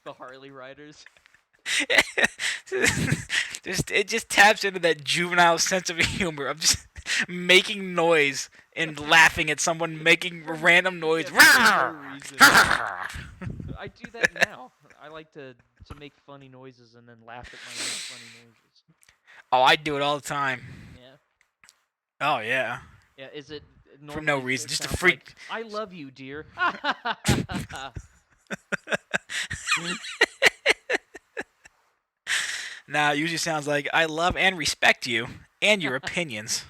The Harley riders. It just taps into that juvenile sense of humor of just making noise and laughing at someone making random noise. Yeah, for no reason. I do that now. I like to make funny noises and then laugh at my own funny noises. Oh, I do it all the time. Yeah. Oh yeah. Yeah. Is it For no normally reason, it just to sounds freak. like, I love you, dear. Nah, it usually sounds like I love and respect you and your opinions.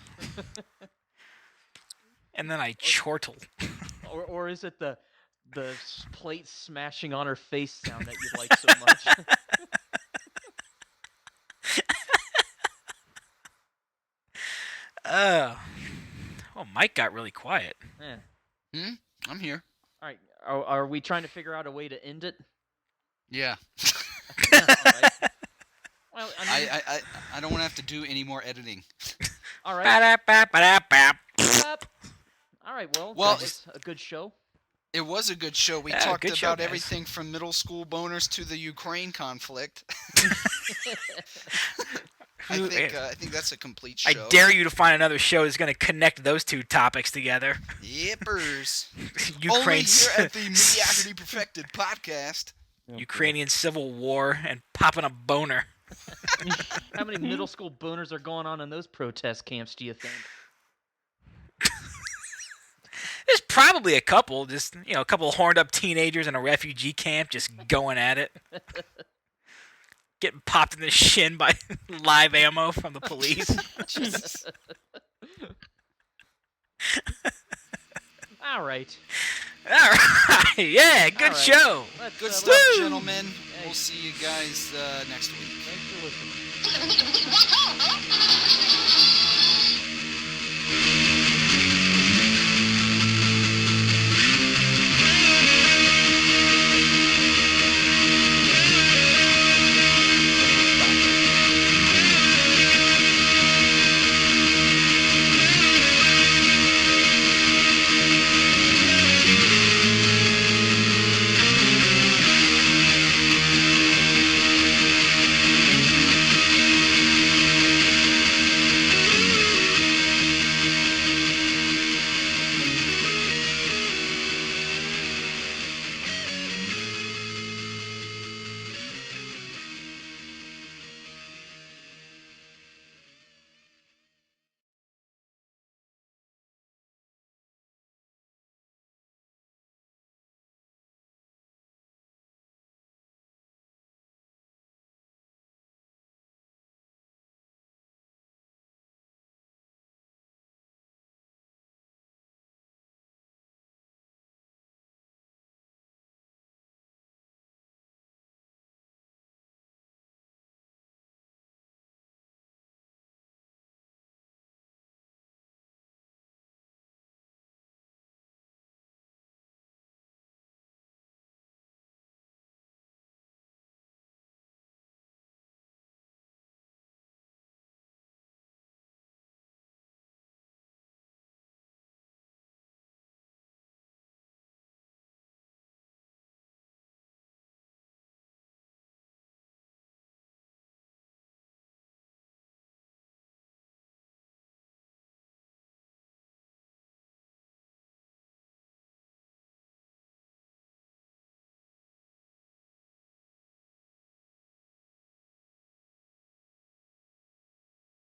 And then I chortle. or is it the plate smashing on her face sound that you like so much? Oh, Mike got really quiet. Yeah. I'm here. All right. Are we trying to figure out a way to end it? Yeah. All right. Well, I mean, I don't want to have to do any more editing. all right. Ba-da-ba-ba-da-bap. All right. Well, Well, that was a good show. It was a good show. We Yeah, talked good show, about guys. everything from middle school boners to the Ukraine conflict. I think that's a complete I show. dare you to find another show that's going to connect those two topics together. Yippers. Only Ukraine's here at the Mediocrity Perfected podcast. Ukrainian civil war and popping a boner. How many middle school boners are going on in those protest camps, do you think? There's probably a couple, just a couple of horned up teenagers in a refugee camp just going at it. Getting popped in the shin by live ammo from the police. Jesus. All right. All right, yeah, good All right. show. Let's, Good let's- stuff, Woo! gentlemen. Hey. We'll see you guys next week. Thanks for listening.